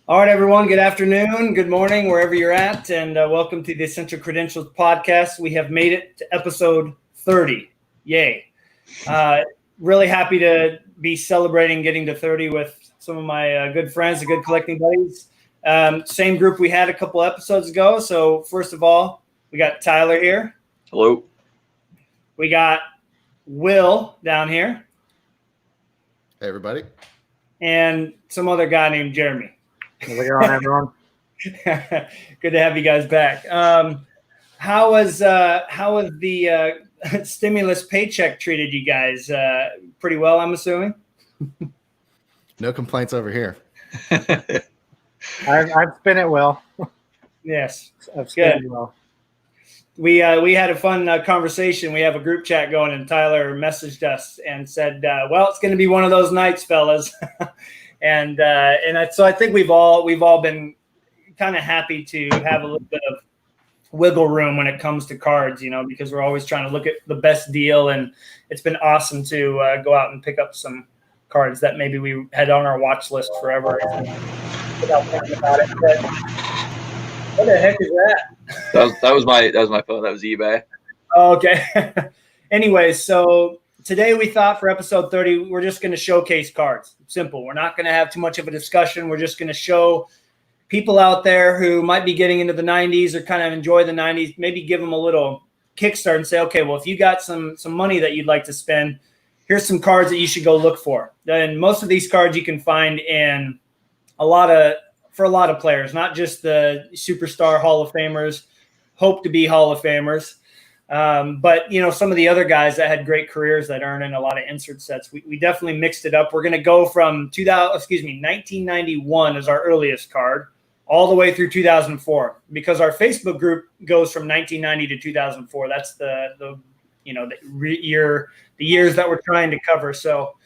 All right, everyone. Good afternoon, good morning, wherever you're at, and welcome to the Essential Credentials podcast. We have made it to episode 30. Yay. Uh, really happy to be celebrating getting to 30 with some of my good friends and good collecting buddies. Same group we had a couple episodes ago. So first of all, we got Tyler here. Hello. We got Will down here. Hey, everybody. And some other guy named Jeremy. How's it going, everyone? Good to have you guys back. How was the stimulus paycheck treated you guys? Pretty well, I'm assuming. No complaints over here. I've spent it well. Yes, I've spent good. it well. We had a fun conversation. We have a group chat going, and Tyler messaged us and said, "Well, it's going to be one of those nights, fellas." So I think we've all been kind of happy to have a little bit of wiggle room when it comes to cards, because we're always trying to look at the best deal, and it's been awesome to go out and pick up some cards that maybe we had on our watch list forever without thinking about it. But what the heck is that? That was my phone. That was eBay. Oh, okay. Anyways, so today we thought for episode 30, we're just going to showcase cards. Simple. We're not going to have too much of a discussion. We're just going to show people out there who might be getting into the 90s or kind of enjoy the 90s, maybe give them a little kickstart and say, okay, well, if you got some money that you'd like to spend, here's some cards that you should go look for. And most of these cards you can find in for a lot of players, not just the superstar Hall of Famers, hope to be Hall of Famers. But some of the other guys that had great careers that earn in a lot of insert sets, we definitely mixed it up. We're going to go from 1991 as our earliest card, all the way through 2004, because our Facebook group goes from 1990 to 2004. That's the years that we're trying to cover. So,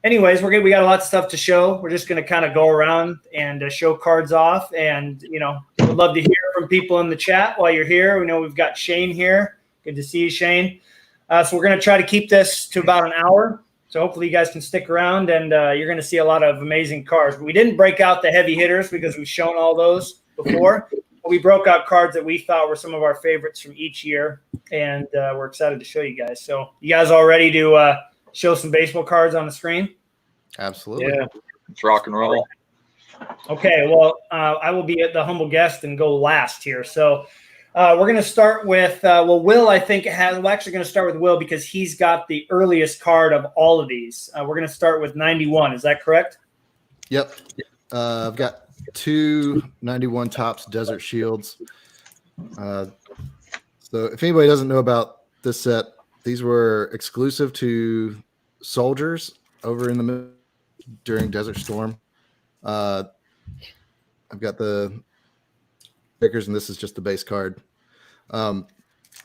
anyways, we got a lot of stuff to show. We're just going to kind of go around and show cards off, and we'd love to hear from people in the chat while you're here. We know we've got Shane here. Good to see you, Shane. So we're going to try to keep this to about an hour. So hopefully you guys can stick around, and you're going to see a lot of amazing cards. But we didn't break out the heavy hitters because we've shown all those before. We broke out cards that we thought were some of our favorites from each year, and we're excited to show you guys. So you guys all ready to show some baseball cards on the screen? Absolutely. Yeah. It's rock and roll. Okay, well, I will be the humble guest and go last here. So we're going to start with, Will, I think, we're actually going to start with Will because he's got the earliest card of all of these. We're going to start with 91. Is that correct? Yep. I've got two 91 Topps Desert Shields. So if anybody doesn't know about this set, these were exclusive to soldiers over in the middle during Desert Storm. I've got the stickers, and this is just the base card.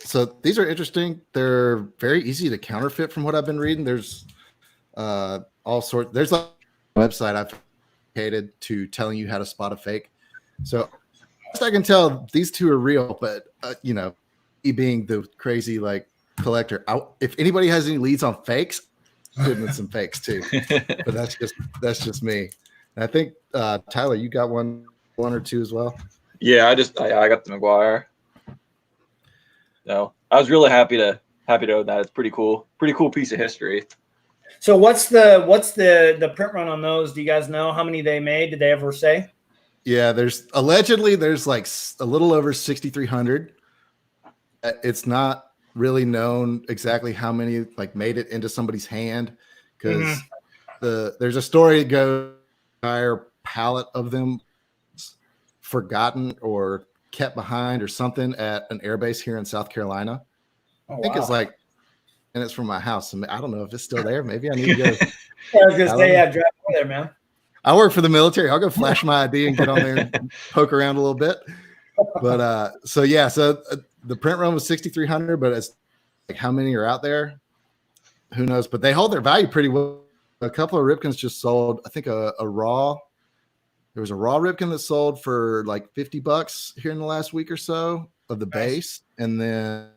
So these are interesting. They're very easy to counterfeit from what I've been reading. There's all sorts. There's a website I've created to telling you how to spot a fake. So I can tell these two are real, but me being the crazy collector, if anybody has any leads on fakes, good with some fakes too. But that's just me. And I think Tyler, you got one or two as well. Yeah, I got the McGuire. No, I was really happy to own that. It's pretty cool piece of history. So what's the print run on those? Do you guys know how many they made? Did they ever say? Yeah, there's allegedly like a little over 6,300. It's not really known exactly how many made it into somebody's hand because there's a story that goes entire pallet of them forgotten or kept behind or something at an airbase here in South Carolina. Oh, I think it's and it's from my house. I don't know if it's still there. Maybe I need to go. I was gonna say, drive over there, man. I work for the military. I'll go flash my ID and get on there and poke around a little bit. But so the print run was 6,300, but it's how many are out there? Who knows? But they hold their value pretty well. A couple of Ripkins just sold. I think a raw. There was a raw Ripken that sold for $50 here in the last week or so of the base, and then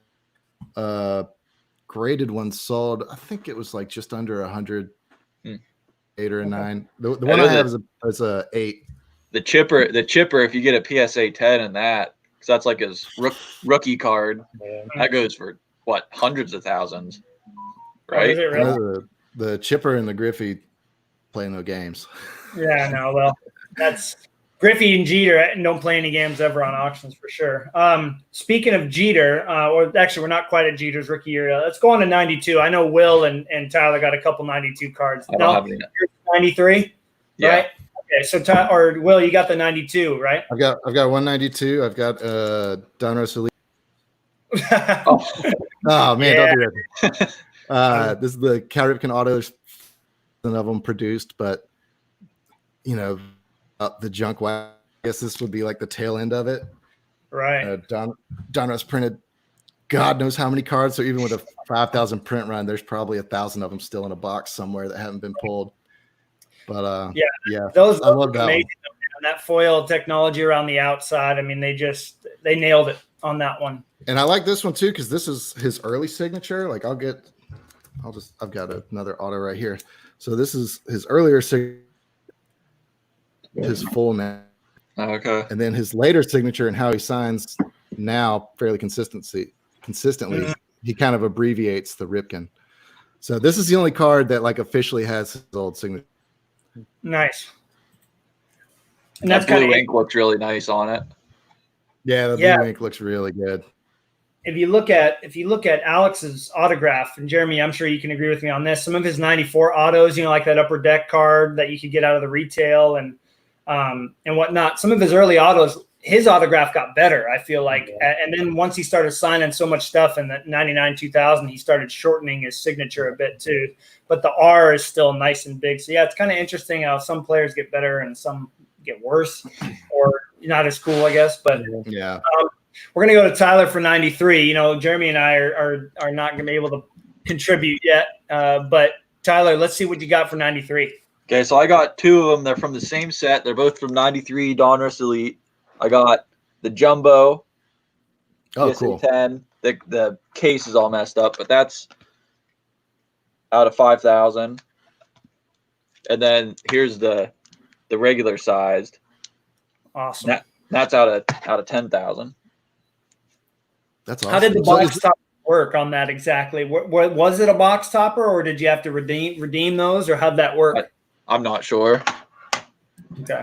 graded one sold. I think it was just under 100, 8 or a 9. The one I have is a 8. the chipper. If you get a PSA 10 in that, because that's like his rookie card, that goes for what, hundreds of thousands, right? Is it I really? know the Chipper and the Griffey play no games. Yeah, no, well, that's Griffey and Jeter don't play any games ever on auctions for sure. Speaking of Jeter, or actually, we're not quite at Jeter's rookie year. Let's go on to 92. I know Will and Tyler got a couple 92 cards. I don't have any. 93, Yeah. right? Okay, so or Will, you got the 92, right? I've got 192. I've got Donruss Elite. Oh man, Yeah. don't do that. This is the Cal Ripken autos, none of them produced, but you know, the junk wax. I guess this would be like the tail end of it. Right. Donruss printed God knows how many cards. So even with a 5,000 print run, there's probably 1,000 of them still in a box somewhere that haven't been pulled. But yeah, Those I love look that amazing. one. And that foil technology around the outside. I mean, they nailed it on that one. And I like this one too because this is his early signature. Like I've got another auto right here. So this is his earlier signature, his full name, Okay. and then his later signature and how he signs now fairly consistently. He kind of abbreviates the Ripken. So this is the only card that like officially has his old signature. Nice. And That that's kind blue of ink looks really nice on it. Yeah, the Yeah. blue ink looks really good. if you look at Alex's autograph, and Jeremy, I'm sure you can agree with me on this. Some of his 94 autos, like that upper deck card that you could get out of the retail and whatnot. Some of his early autos, his autograph got better, I feel like. And then once he started signing so much stuff in the 99, 2000, he started shortening his signature a bit too. But the R is still nice and big. So yeah, it's kind of interesting how some players get better and some get worse or not as cool, I guess. But Yeah. we're going to go to Tyler for 93. Jeremy and I are not going to be able to contribute yet. But Tyler, let's see what you got for 93. Okay, so I got two of them. They're from the same set. They're both from 93 Donruss Elite. I got the Jumbo. Oh, PSA cool. 10. The case is all messed up, but that's out of 5,000. And then here's the regular sized. Awesome. That's out of 10,000. That's awesome. How did the So box top work on that exactly? Was it a box topper, or did you have to redeem those, or how'd that work? I'm not sure. Okay.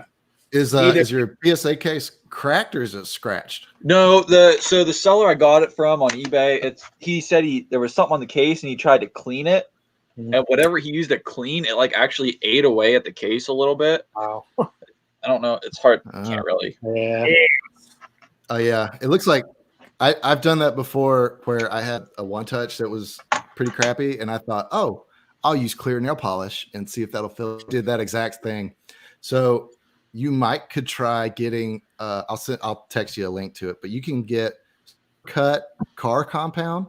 Is your PSA case cracked or is it scratched? No, the seller I got it from on eBay, he said there was something on the case and he tried to clean it. Mhm. And whatever he used to clean, it like actually ate away at the case a little bit. Wow. I don't know. It's hard. Can't really. Yeah. Oh yeah, it looks like I've done that before where I had a one touch that was pretty crappy, and I thought, oh, I'll use clear nail polish and see if that'll fill. Did that exact thing. So you could try getting. I'll text you a link to it, but you can get cut car compound.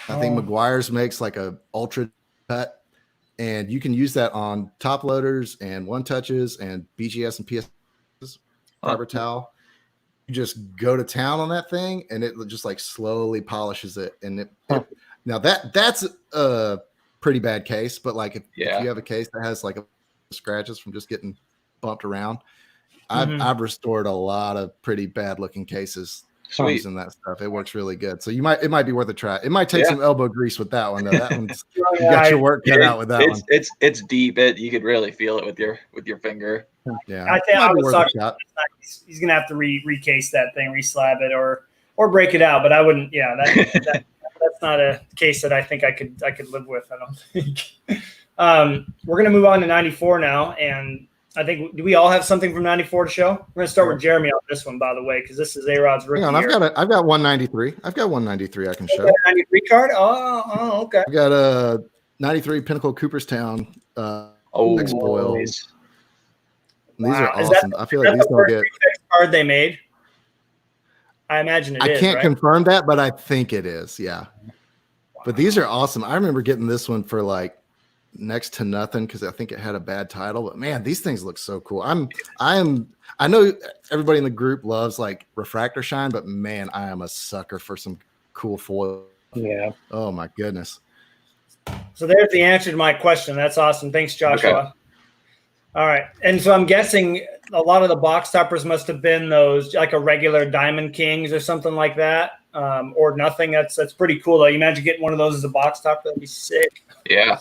I think McGuire's makes like a ultra cut, and you can use that on top loaders and one touches and BGS and PS fiber towel. You just go to town on that thing and it just like slowly polishes it. And now that's a pretty bad case, but like if you have a case that has like scratches from just getting bumped around, I've restored a lot of pretty bad looking cases using that stuff. It works really good. So it might be worth a try. It might take some elbow grease with that one though. That one's you got your work cut out with that one. It's deep. You could really feel it with your finger. Yeah, I think I would suck. He's gonna have to recase that thing, reslab it, or break it out. But I wouldn't. Yeah, that's not a case that I think I could live with. I don't think. We're gonna move on to 94 now, and I think do we all have something from 94 to show? We're gonna start with Jeremy on this one, by the way, because this is A-Rod's rookie. Hang on, I've got 193. I've got 193 I can show. 93 card. Oh, okay. I got a 93 Pinnacle Cooperstown X-Foil. Nice. These are Is awesome. I feel like these don't get. Card they made. I imagine it is. I can't right? confirm that, but I think it is. Yeah. But these are awesome. I remember getting this one for like next to nothing because I think it had a bad title. But man, these things look so cool. I know everybody in the group loves like refractor shine, but man, I am a sucker for some cool foil. Yeah. Oh my goodness. So there's the answer to my question. That's awesome. Thanks, Joshua. Okay. All right. And so I'm guessing a lot of the box toppers must have been those like a regular Diamond Kings or something like that, or nothing. That's pretty cool though. You imagine getting one of those as a box topper? That'd be sick. Yeah.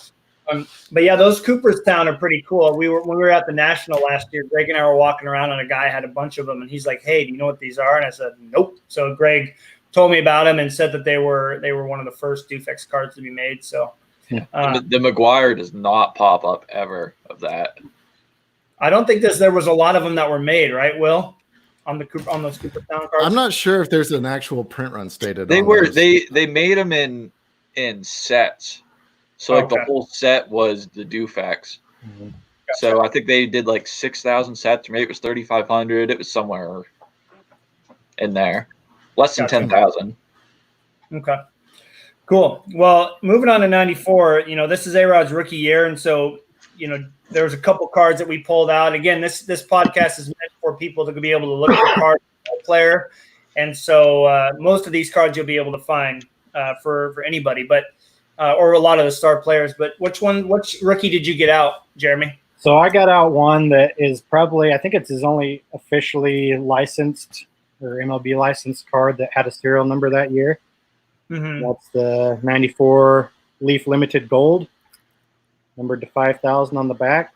But yeah, those Cooperstown are pretty cool. When we were at the National last year, Greg and I were walking around, and a guy had a bunch of them, and he's like, "Hey, do you know what these are?" And I said, "Nope." So Greg told me about them and said that they were one of the first Dufex cards to be made. So The McGuire does not pop up ever of that. I don't think there was a lot of them that were made, right, Will, on those Cooperstown cards. I'm not sure if there's an actual print run stated. They on were those. they made them in sets. So like the whole set was the Dufex. Gotcha. So I think they did like 6,000 sets, or maybe it was 3,500. It was somewhere in there, less than Gotcha. 10,000. Okay. Cool. Well, moving on to 94, this is A-Rod's rookie year. And so, there was a couple cards that we pulled out. Again, this podcast is meant for people to be able to look for cards for a player. And so most of these cards you'll be able to find for anybody, but or a lot of the star players. But which rookie did you get out, Jeremy? So I got out one that is probably, I think it's his only officially licensed or MLB licensed card that had a serial number that year. Mm-hmm. That's the 94 Leaf Limited Gold, numbered to 5,000 on the back.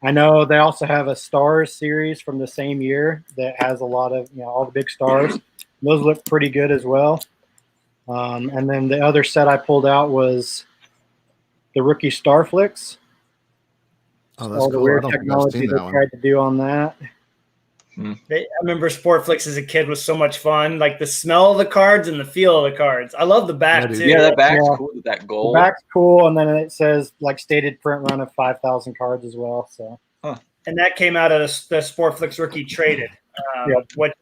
I know they also have a Stars series from the same year that has a lot of, all the big stars. Those look pretty good as well. And then the other set I pulled out was the rookie Starflix. Oh, that's All the cool. I weird don't think I've technology seen they that one. tried to do on that. I remember Sportflix as a kid was so much fun. Like the smell of the cards and the feel of the cards. I love the back Yeah, dude. too. Yeah, that back's Yeah. cool with that The gold. back's cool, and then it says like stated print run of 5,000 cards as well. So And that came out of the Sportflix rookie traded. Yep. What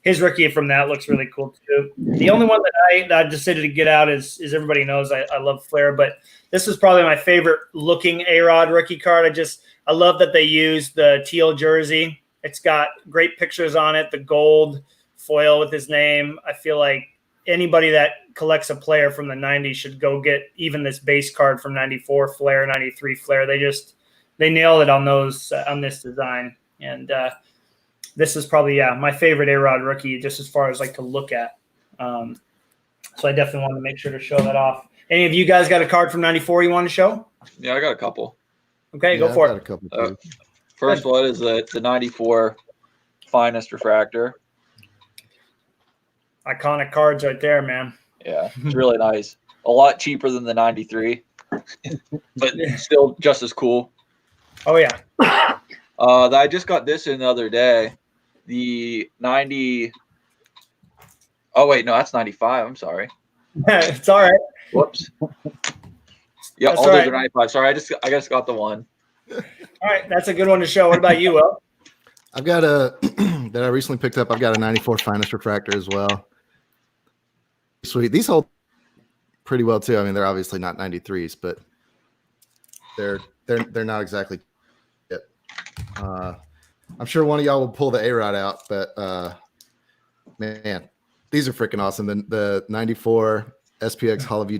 his rookie from that looks really cool too. The only one that I decided to get out is everybody knows I love Flair, but this is probably my favorite looking A-Rod rookie card. I love that they used the teal jersey. It's got great pictures on it, the gold foil with his name. I feel like anybody that collects a player from the 90s should go get even this base card from 94 Flair, 93 Flair. They nailed it on those on this design. And this is probably my favorite A-Rod rookie just as far as like to look at. So I definitely wanted to make sure to show that off. Any of you guys got a card from 94 you want to show? Yeah, I got a couple. Okay, Yeah, go for I've it. got a couple too. First one is the 94 finest refractor. Iconic cards right there, man. Yeah, it's really nice. A lot cheaper than the 93, but still just as cool. Oh yeah. I just got this in the other day. The 90. Oh wait, no, that's 95. I'm sorry. It's all right. Whoops. Yeah, That's all all those right. are 95. Sorry, I just got the one. All right, that's a good one to show. What about you, Will? I've got a that I recently picked up. I've got a 94 finest refractor as well. Sweet. These hold pretty well too. I mean, they're obviously not 93s, but they're not exactly it. I'm sure one of y'all will pull the A-Rod out, but man, these are freaking awesome. The 94 SPX Hall of View.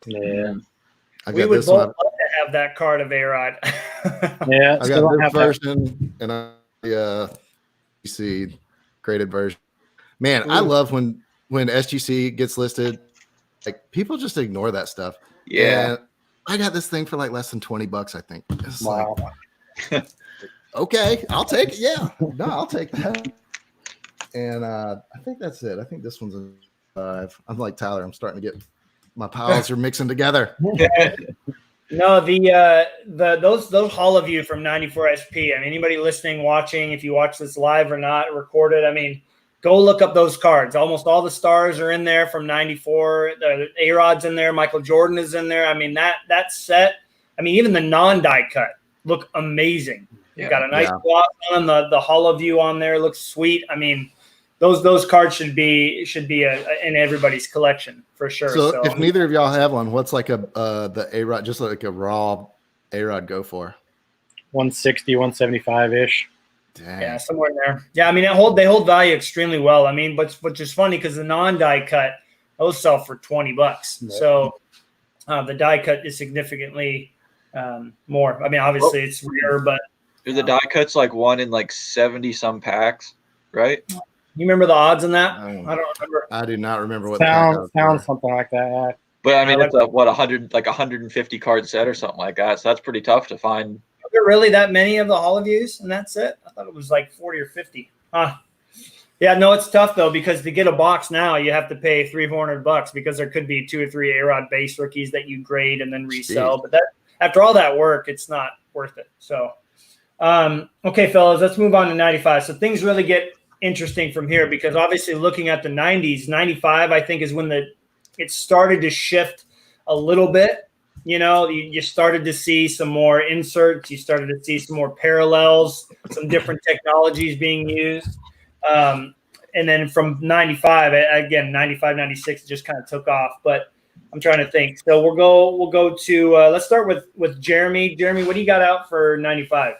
yeah, I've We got would this both one. love to have that card of A-Rod. yeah. I've Still got don't this have that. version and the PC graded version. Man, I love when SGC gets listed. Like people just ignore that stuff. Yeah. And I got this thing for like less than $20, I think. It's Wow. like, okay, I'll take it. Yeah, no, I'll take that. And I think that's it. I think this one's a 5. I'm like Tyler. I'm starting to get my piles are mixing together. No, those Hall of View from 94 SP. I mean, anybody listening, watching, if you watch this live or not, recorded, I mean, go look up those cards. Almost all the stars are in there from 94. The A-Rod's in there. Michael Jordan is in there. I mean, that set, I mean, even the non-die cut look amazing. You've got a nice gloss on them. The Hall of View on there looks sweet. I mean, those cards should be in everybody's collection for sure. So if neither of y'all have one, what's like the A-Rod, just like a raw A-Rod go for? 160, 175 ish. Dang. yeah, somewhere in there. Yeah, I mean, they hold value extremely well. I mean, but which is funny because the non-die cut, those sell for $20. Yeah. So the die cut is significantly more. I mean, obviously it's rare, but The die cuts like one in like 70 some packs, right? You remember the odds on that? I don't remember. I do not remember what Sounds the something like that. But I mean, Yeah, it's a 150 card set or something like that. So that's pretty tough to find. Are there really that many of the Hall of Views in that set? I thought it was like 40 or 50. Huh. Yeah, no, it's tough though, because to get a box now, you have to pay $300-400 because there could be 2 or 3 A-Rod base rookies that you grade and then resell. Jeez. But that after all that work, it's not worth it. So, okay, fellas, let's move on to 95. So things really get interesting from here, because obviously looking at the 90s, 95, I think is when it started to shift a little bit. You know, you started to see some more inserts. You started to see some more parallels, some different technologies being used. And then from 95, again, 95, 96, it just kind of took off. But I'm trying to think. So we'll go to let's start with Jeremy. Jeremy, what do you got out for 95?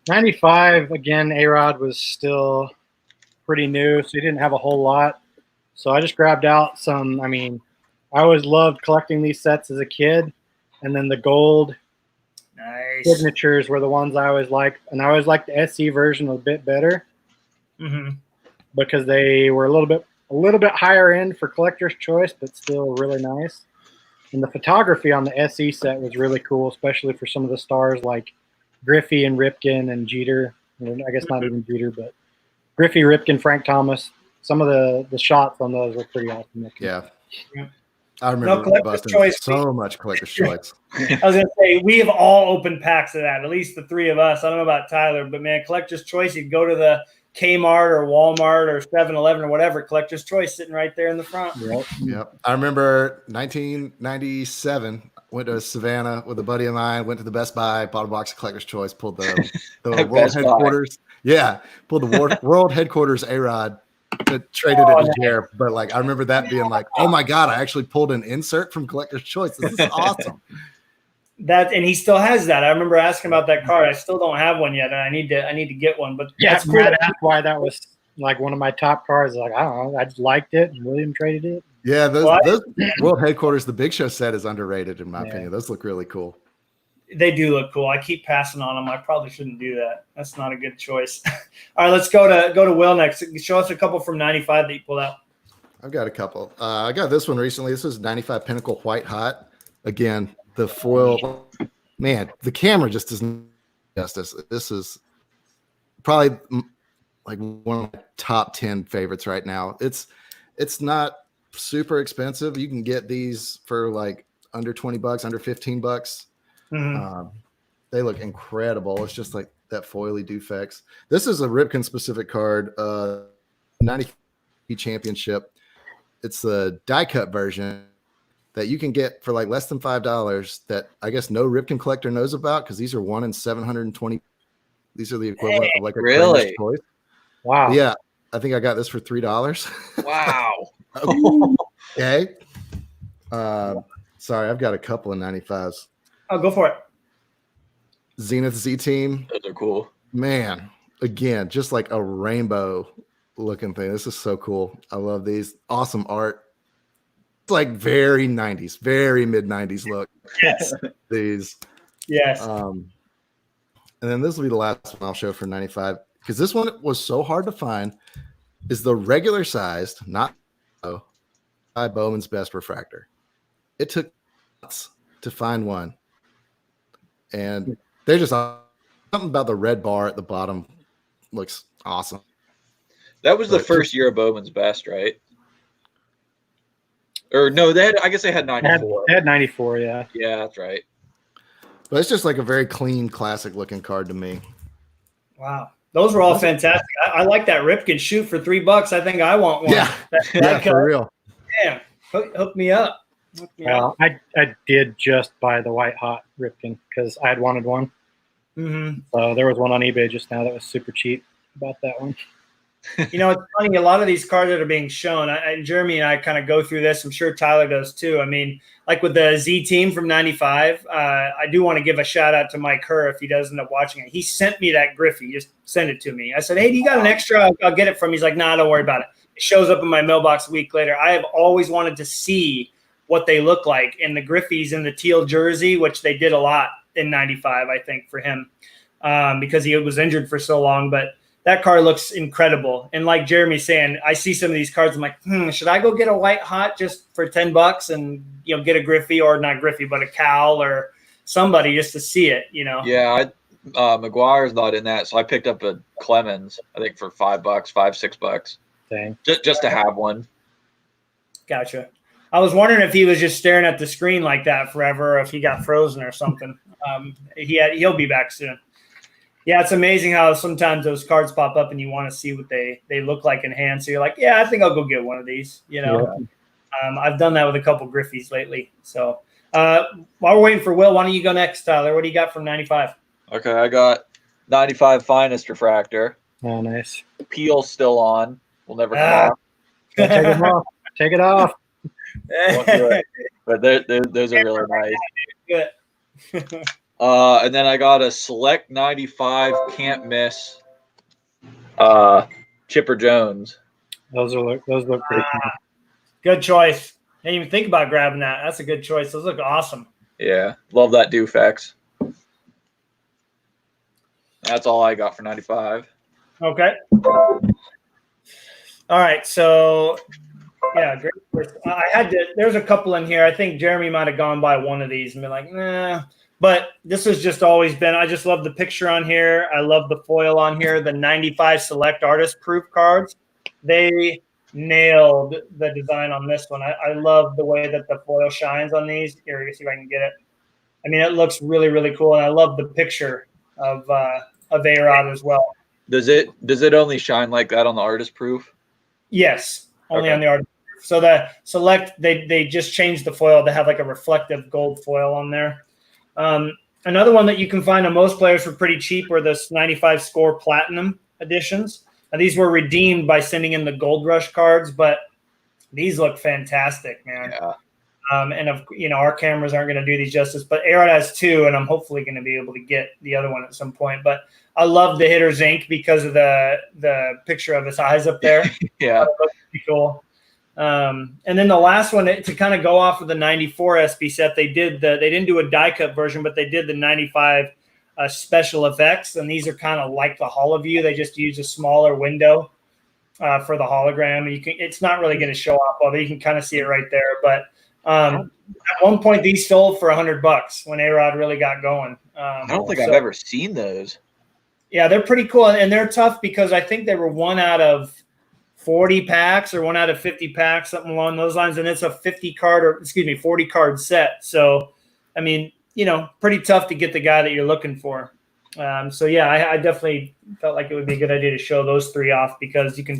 95, again, A-Rod was still pretty new, so he didn't have a whole lot. So I just grabbed out some. I mean, I always loved collecting these sets as a kid, and then the gold Nice. signatures were the ones I always liked, and I always liked the SC version a bit better Mm-hmm. because they were a little bit higher end for collector's choice, but still really nice. And the photography on the SE set was really cool, especially for some of the stars like Griffey and Ripken and Jeter. I guess not even Jeter, but Griffey, Ripken, Frank Thomas. Some of the shots on those were pretty awesome looking. Yeah. Yeah. I remember collector's busting choice. so much collector's choice. I was gonna say we have all opened packs of that. At least the 3 of us. I don't know about Tyler, but man, collector's choice. You'd go to the Kmart or Walmart or 7-Eleven or whatever. Collector's choice sitting right there in the front. Yep. I remember 1997. Went to Savannah with a buddy of mine. Went to the Best Buy, bought a box of collector's choice. Pulled the world Best Buy. headquarters. Yeah, pulled the world headquarters A-Rod. Traded it to Jer, but like I remember that being like, oh my god, I actually pulled an insert from collector's choice. This is awesome. That, and he still has that. I remember asking about that card. I still don't have one yet, and I need to get one. But Yeah, that's cool. Brad asked why that was like one of my top cards. Like, I don't know, I just liked it, and William traded it. Yeah, those What? world headquarters, the Big Show set is underrated in my Yeah. opinion. Those look really cool. They do look cool. I keep passing on them. I probably shouldn't do that. That's not a good choice. All right, let's go to Will next. Show us a couple from 95 that you pulled out. I've got a couple. I got this one recently. This is 95 Pinnacle White Hot. Again, the foil. Man, the camera just doesn't justice. This is probably like one of my top 10 favorites right now. It's not super expensive. You can get these for like under $20, under $15. Mhm. They look incredible. It's just like that foily Dufex. This is a Ripken specific card, 90 championship. It's the die cut version that you can get for like less than $5 that I guess no Ripken collector knows about because these are 1 in 720. These are the equivalent of like a Really? Kramer's Choice. Wow. Yeah, I think I got this for $3. Wow. Okay. Sorry, I've got a couple of 95s. Oh, go for it. Zenith Z Team. Those are cool. Man, again, just like a rainbow looking thing. This is so cool. I love these. Awesome art. It's like very 90s, very mid 90s look. Yes. These. Yes. And then this will be the last one I'll show for 95 because this one was so hard to find. Is the regular sized, not by Bowman's Best Refractor. It took months to find one. And they're just something about the red bar at the bottom looks awesome. That was the But- first year of Bowman's Best, right? Or no, I guess they had They 94. had 94, yeah. Yeah, that's right. But it's just like a very clean, classic looking card to me. Wow. Those were all fantastic. I like that Ripken shoot for $3. I think I want one. Yeah. That Yeah, for real. Damn. Hook me up. Hook me up. Well, I did just buy the White Hot Ripken because I had wanted one. Mm-hmm. So there was one on eBay just now that was super cheap. About that one. You know, it's funny. A lot of these cards that are being shown, Jeremy and I kind of go through this. I'm sure Tyler does too. I mean, like with the Z Team from 95, I do want to give a shout out to Mike Kerr if he does end up watching it. He sent me that Griffey. Just send it to me. I said, hey, do you got an extra? I'll get it from him. He's like, nah, don't worry about it. It shows up in my mailbox a week later. I have always wanted to see what they look like. And the Griffeys in the teal jersey, which they did a lot in 95, I think, for him. because he was injured for so long. But that card looks incredible. And like Jeremy's saying, I see some of these cards. I'm like, should I go get a white hot just for $10 and get a Griffey, or not Griffey, but a Cal or somebody just to see it? Yeah, McGuire's not in that, so I picked up a Clemens, I think for $5, $6, Dang. just to have one. Gotcha. I was wondering if he was just staring at the screen like that forever, or if he got frozen or something. He'll be back soon. Yeah, it's amazing how sometimes those cards pop up and you want to see what they look like in hand. So you're like, yeah, I think I'll go get one of these. I've done that with a couple Griffies lately. So while we're waiting for Will, why don't you go next, Tyler? What do you got from 95? Okay, I got 95 Finest Refractor. Oh, nice. Peel's still on. We'll never come off. Take it off. Take it off. Won't do it. But those are really nice. Good. And then I got a Select 95 Can't Miss Chipper Jones. Those look pretty cool. Good choice. Didn't even think about grabbing that. That's a good choice. Those look awesome. Yeah, love that Dufex. That's all I got for 95. Okay. All right. So, yeah, great. There's a couple in here. I think Jeremy might have gone by one of these and been like, nah. But this has just always been, I just love the picture on here. I love the foil on here. The 95 Select Artist Proof cards. They nailed the design on this one. I love the way that the foil shines on these. Here, let me see if I can get it. I mean, it looks really, really cool. And I love the picture of A-Rod as well. Does it only shine like that on the Artist Proof? Yes, only Okay. on the Artist Proof. So the Select, they just changed the foil to have like a reflective gold foil on there. Another one that you can find on most players for pretty cheap are the 95 Score Platinum editions. Now, these were redeemed by sending in the Gold Rush cards, but these look fantastic, man. Yeah. And our cameras aren't going to do these justice, but A-Rod has two, and I'm hopefully going to be able to get the other one at some point. But I love the Hitter's Ink because of the picture of his eyes up there. Yeah. That looks pretty cool. And then the last one, to kind of go off of the 94 SB set, they didn't do a die cut version, but they did the 95 special effects, and these are kind of like the HoloView. They just use a smaller window for the hologram. It's not really going to show off all, but you can kind of see it right there. But at one point, these sold for $100 when A-Rod really got going. I don't think I've ever seen those. Yeah, they're pretty cool, and they're tough because I think they were 1 out of 40 packs or 1 out of 50 packs, something along those lines. And it's a 40 card set. So, I mean, pretty tough to get the guy that you're looking for. So yeah, I definitely felt like it would be a good idea to show those 3 off because you can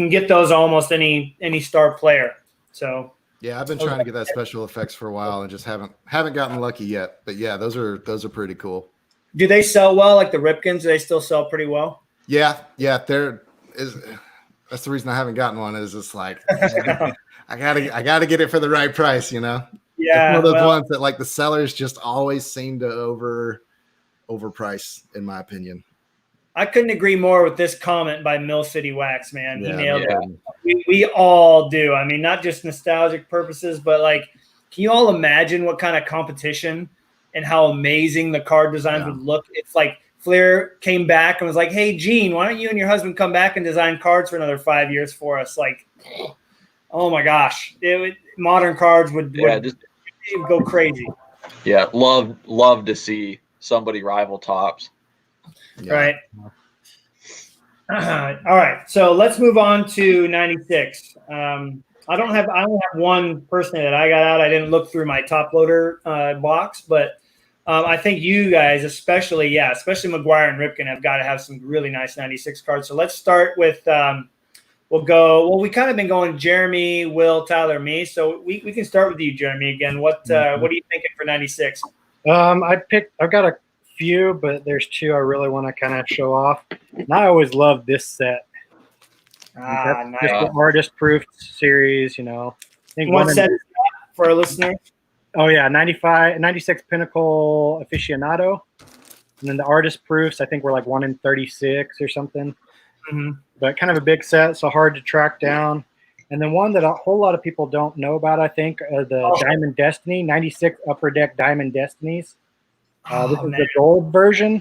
get those almost any star player. So yeah, I've been trying to get that special effects for a while and just haven't gotten lucky yet. But yeah, those are pretty cool. Do they sell well? Like the Ripkins, do they still sell pretty well? Yeah. That's the reason I haven't gotten one. Is it's like I gotta get it for the right price, Yeah, it's one of those ones that like the sellers just always seem to overprice, in my opinion. I couldn't agree more with this comment by Mill City Wax, man. He nailed it. We all do. I mean, not just nostalgic purposes, but like, can you all imagine what kind of competition and how amazing the card designs would look? It's like Flair came back and was like, hey, Gene, why don't you and your husband come back and design cards for another 5 years for us? Like, oh my gosh. Modern cards would go crazy. Yeah, love to see somebody rival Topps. Yeah. Right. All right. So let's move on to 96. I only have one personally that I got out. I didn't look through my top loader box, but I think you guys, especially McGuire and Ripken, have got to have some really nice 96 cards. So let's start with we kind of been going Jeremy, Will, Tyler, me. So we can start with you, Jeremy, again. What are you thinking for 96? I've got a few, but there's 2 I really want to kind of show off. And I always love this set. Nice. Just the Artist Proof series, I think What set is that for our listeners? Oh yeah, 96 Pinnacle Aficionado, and then the Artist Proofs I think were like 1 in 36 or something. Mm-hmm. But kind of a big set, so hard to track down. And then one that a whole lot of people don't know about, I think, the Diamond Destiny 96 Upper Deck Diamond Destinies. This is the gold version.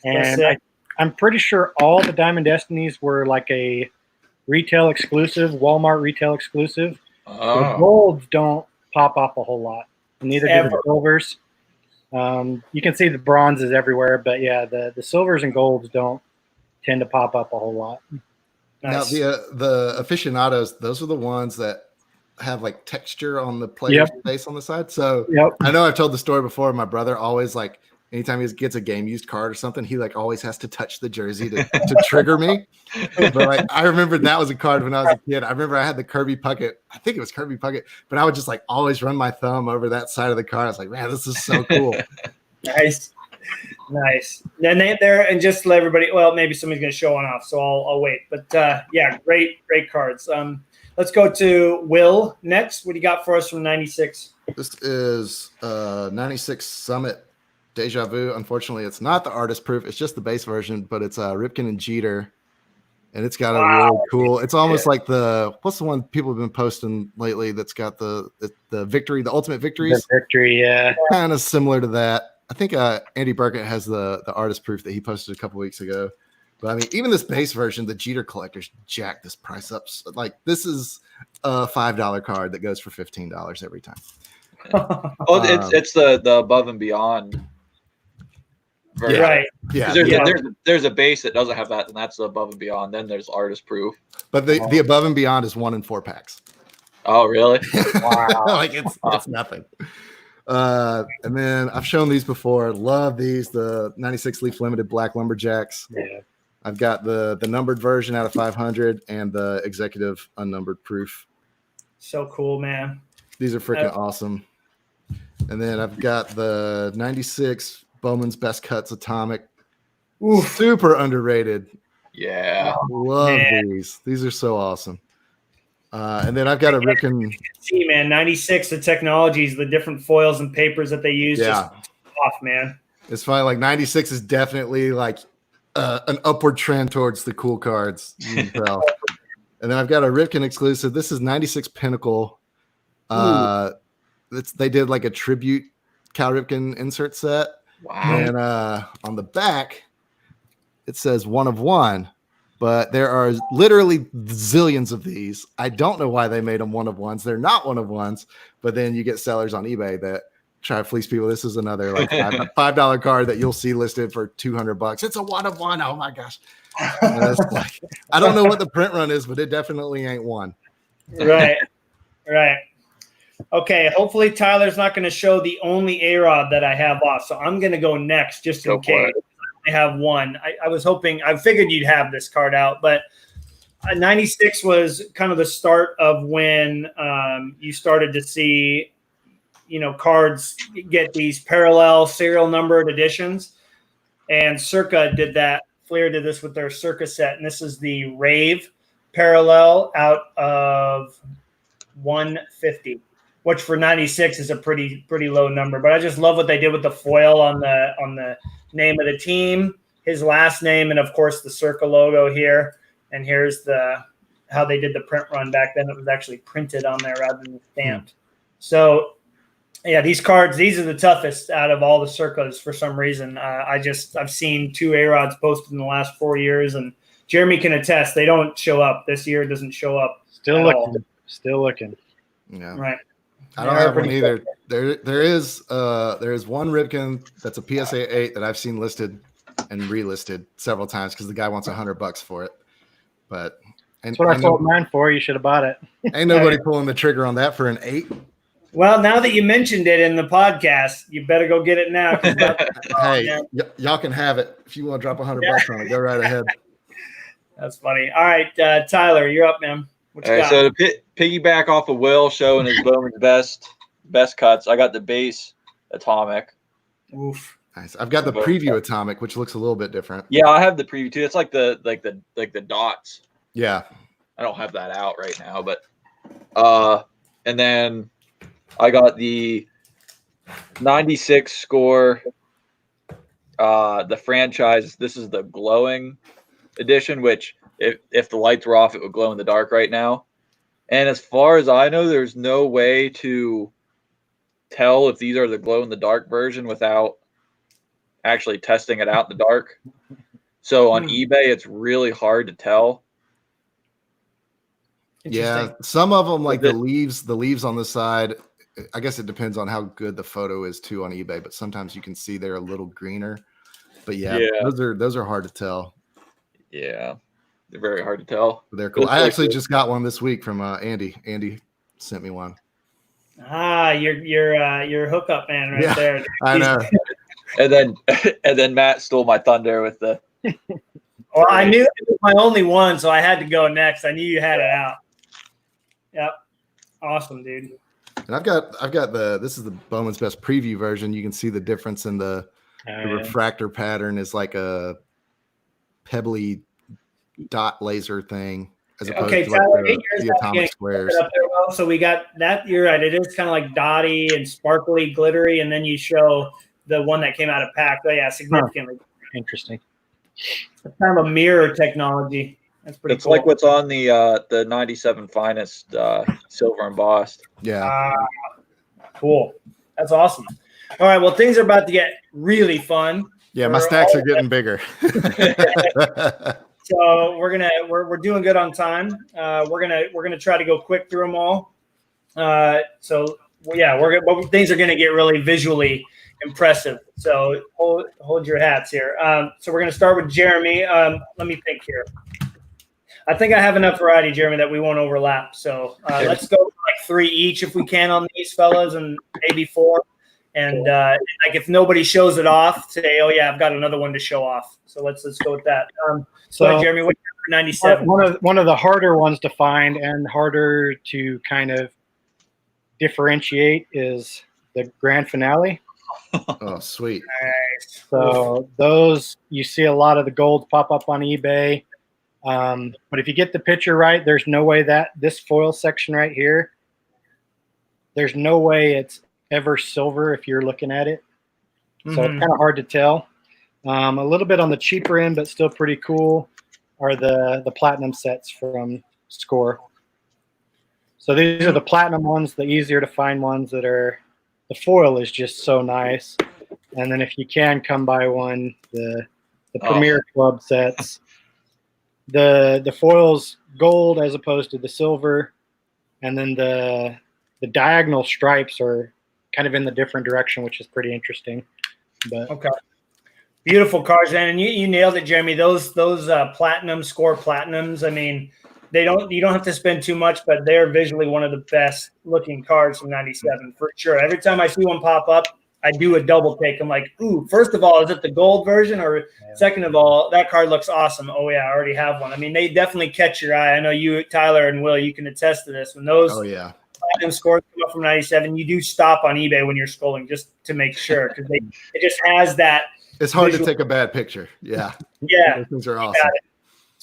And That's it. I'm pretty sure all the Diamond Destinies were like a retail exclusive, Walmart retail exclusive. The Oh, golds don't pop up a whole lot. Neither do Ever. the silvers. You can see the bronzes everywhere, but yeah, the silvers and golds don't tend to pop up a whole lot. Nice. Now the aficionados, those are the ones that have like texture on the player's face on the side. So Yep. I know I've told the story before. My brother always like anytime he gets a game used card or something, he like always has to touch the jersey to trigger me. But like I remember that was a card when I was a kid. I remember I had the Kirby Puckett. I think it was Kirby Puckett, but I would just like always run my thumb over that side of the card. I was like, man, this is so cool. Nice. Then they're and just to let everybody. Well, maybe somebody's going to show one off, so I'll wait. But yeah, great cards. Let's go to Will next. What do you got for us from '96? This is 96 Summit Deja Vu. Unfortunately, it's not the artist proof. It's just the base version, but it's Ripken and Jeter. And it's got a really cool, it's almost like what's the one people have been posting lately that's got the victory, the ultimate victories? The victory, yeah. Kind of similar to that. I think Andy Burkett has the artist proof that he posted a couple weeks ago. But I mean, even this base version, the Jeter collectors jacked this price up. So, like, this is a $5 card that goes for $15 every time. oh, it's the above and beyond version. Right. Yeah. There's a base that doesn't have that, and that's the above and beyond. Then there's artist proof. But the above and beyond is 1 in 4 packs. Oh, really? Wow. Like it's nothing. And then I've shown these before. Love these, the 96 Leaf Limited Black Lumberjacks. Yeah. I've got the numbered version out of 500 and the executive unnumbered proof. So cool, man. These are freaking awesome. And then I've got the 96 Bowman's Best Cuts Atomic. Oof. Super underrated. Yeah. Love Man. these. These are so awesome. And then I've got a Ripken. See, man, '96. The technologies, the different foils and papers that they use, Yeah. just off, man. It's fine. Like 96 is definitely like an upward trend towards the cool cards. You can tell. And then I've got a Ripken exclusive. This is 96 Pinnacle. They did like a tribute Cal Ripken insert set. Wow. And on the back, it says 1 of 1. But there are literally zillions of these. I don't know why they made them 1 of 1s. They're not 1 of 1s. But then you get sellers on eBay that try to fleece people. This is another like $5 card that you'll see listed for $200. It's a 1 of 1. Oh my gosh! And it's like, I don't know what the print run is, but it definitely ain't one. Right. Okay. Hopefully Tyler's not going to show the only A-Rod that I have off, so I'm going to go next just in Go for case. it. I have one. I was hoping. I figured you'd have this card out, but 96 was kind of the start of when you started to see, cards get these parallel serial numbered editions, and Circa did that. Fleer did this with their Circa set, and this is the Rave parallel out of 150, which for 96 is a pretty low number. But I just love what they did with the foil on the name of the team, his last name, and of course the Circa logo here. And here's how they did the print run back then. It was actually printed on there rather than stamped. So yeah, these cards, these are the toughest out of all the Circas for some reason. I've seen 2 A-Rods posted in the last 4 years, and Jeremy can attest they don't show up. This year it doesn't show up. Still at looking. all. Still looking. Yeah. Right. I don't They are have one pretty either. There is one Ripken that's a PSA 8 that I've seen listed and relisted several times because the guy wants $100 for it. But That's what I sold mine for. You should have bought it. ain't nobody pulling the trigger on that for an 8. Well, now that you mentioned it in the podcast, you better go get it now. 'cause Hey, y'all can have it if you want to drop $100 on it. Go right ahead. That's funny. All right, Tyler, you're up, man. What you All right, got? so to piggyback off of Will showing his Bowman's best cuts, I got the base Atomic. Oof. Nice. I've got the preview Atomic, which looks a little bit different. Yeah, I have the preview too. It's like the dots. Yeah. I don't have that out right now, but and then I got the 96 score the franchise. This is the glowing edition, which if the lights were off, it would glow in the dark right now. And as far as I know, there's no way to tell if these are the glow in the dark version without actually testing it out in the dark. So on eBay, it's really hard to tell. Yeah, some of them like the leaves on the side. I guess it depends on how good the photo is too on eBay, but sometimes you can see they're a little greener. But yeah. Those are hard to tell. Yeah, they're very hard to tell. They're cool. I actually just got one this week from Andy. Andy sent me one. Your hookup man right there. I know. and then Matt stole my thunder with the. Well, I knew it was my only one, so I had to go next. I knew you had it out. Yep. Awesome, dude. And I've got this is the Bowman's Best preview version. You can see the difference in the refractor pattern is like a pebbly dot laser thing as opposed to Tyler, like the atomic squares. So we got that. You're right. It is kind of like dotty and sparkly, glittery, and then you show the one that came out of pack. But yeah, significantly interesting. It's kind of a mirror technology. That's pretty. It's cool. Like what's on the 97 Finest silver embossed. Yeah. Cool. That's awesome. All right. Well, things are about to get really fun. Yeah, my stacks are getting bigger. So we're doing good on time. We're gonna try to go quick through them all. Things are gonna get really visually impressive. So hold your hats here. So we're gonna start with Jeremy. Let me think here. I think I have enough variety, Jeremy, that we won't overlap. So let's go like 3 each if we can on these fellas, and maybe 4. And like if nobody shows it off, say, oh yeah, I've got another one to show off. So let's go with that. So Jeremy, what for 97? One of the harder ones to find and harder to kind of differentiate is the grand finale. Oh, sweet. Nice. So those, you see a lot of the gold pop up on eBay. But if you get the picture right, there's no way that this foil section right here, there's no way it's ever silver if you're looking at it. So it's kind of hard to tell. A little bit on the cheaper end, but still pretty cool, are the platinum sets from Score. So these are the platinum ones, the easier to find ones that are, the foil is just so nice. And then if you can come by one, the Premier Club sets, the foil's gold as opposed to the silver, and then the diagonal stripes are kind of in the different direction, which is pretty interesting. But okay, beautiful cars, and you nailed it, Jeremy. Those platinum Score platinums. I mean, you don't have to spend too much, but they're visually one of the best looking cars from 97 for sure. Every time I see one pop up, I do a double take. I'm like, ooh, first of all, is it the gold version? Or second of all, that card looks awesome. Oh, yeah, I already have one. I mean, they definitely catch your eye. I know you, Tyler, and Will, you can attest to this. When those platinum scores come up from 97, you do stop on eBay when you're scrolling just to make sure, because it just has that. It's hard to take a bad picture. Yeah. Yeah. Those things are awesome.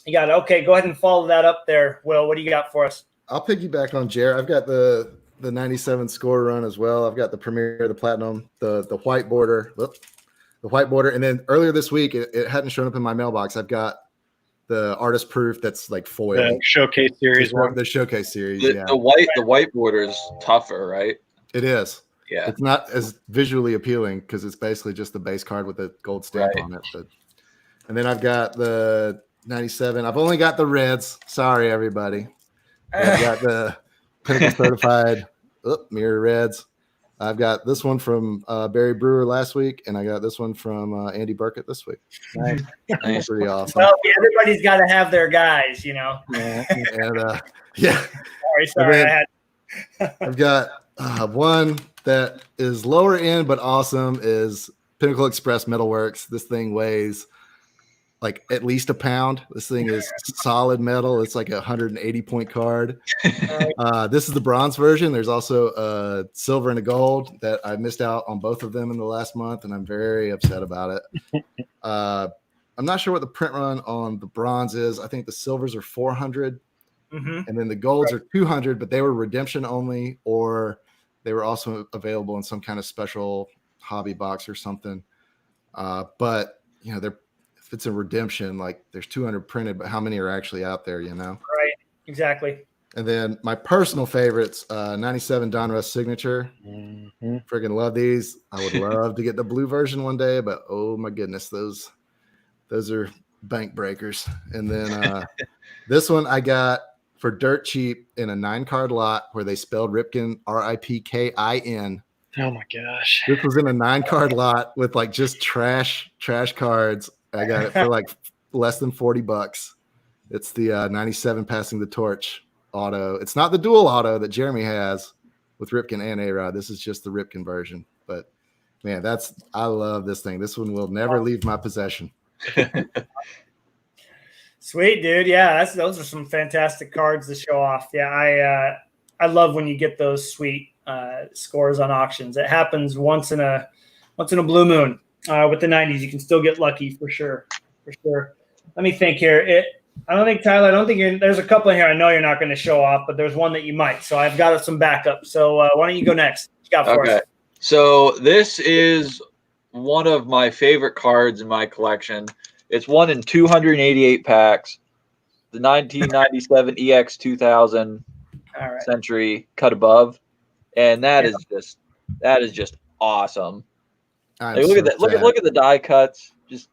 You got it. Okay, go ahead and follow that up there, Will. What do you got for us? I'll piggyback on Jared. I've got the 97 Score run as well. I've got the Premier, the Platinum, the white border, and then earlier this week it hadn't shown up in my mailbox. I've got the artist proof that's like foil. The showcase series one. The showcase series. The white border is tougher, right? It is. Yeah. It's not as visually appealing because it's basically just the base card with a gold stamp on it. And then I've got the 97. I've only got the reds. Sorry, everybody. I've got the Pinnacle certified mirror reds. I've got this one from Barry Brewer last week, and I got this one from Andy Burkett this week. Nice. Pretty awesome. Well, everybody's got to have their guys, you know. Yeah. And, yeah. Sorry. I've got one that is lower end but awesome is Pinnacle Express Metalworks. This thing weighs like at least a pound. This thing is solid metal. It's like a 180-point card. This is the bronze version. There's also a silver and a gold that I missed out on both of them in the last month, and I'm very upset about it. I'm not sure what the print run on the bronze is. I think the silvers are 400, and then the golds are 200, but they were redemption only, or they were also available in some kind of special hobby box or something. But you know, if it's a redemption, like there's 200 printed, but how many are actually out there, you know? Right. Exactly. And then my personal favorites, 97 Donruss Signature. Mhm. Freaking love these. I would love to get the blue version one day, but oh my goodness, those are bank breakers. And then this one I got for dirt cheap in a 9-card lot where they spelled Ripken Ripkin. Oh my gosh. This was in a 9-card lot with like just trash cards. I got it for like less than $40. It's the 97 Passing the Torch auto. It's not the dual auto that Jeremy has with Ripken and A-Rod. This is just the Ripken version. But man, I love this thing. This one will never leave my possession. Sweet, dude. Yeah, those are some fantastic cards to show off. Yeah, I love when you get those sweet scores on auctions. It happens once in a blue moon. With the 90s, you can still get lucky for sure. Let me think here. I don't think, Tyler, there's a couple in here I know you're not going to show off, but there's one that you might. So I've got some backup. So why don't you go next? What you got for us? So this is one of my favorite cards in my collection. It's one in 288 packs. The 1997 EX 2000 Century cut above, and that is just awesome. Like, look at that! Look at the die cuts. Just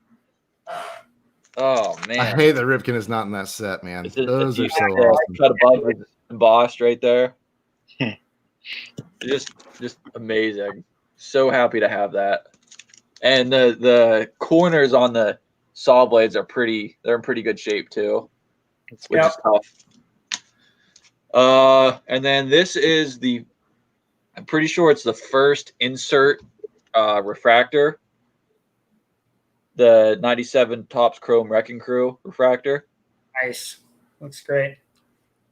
oh man! I hate that Ripken is not in that set, man. Those are so awesome. Cut above is embossed right there. just amazing. So happy to have that. And the corners on the saw blades are they're in pretty good shape too, which is tough. And then this is I'm pretty sure it's the first insert refractor, the 97 Topps Chrome Wrecking Crew refractor. Nice. Looks great.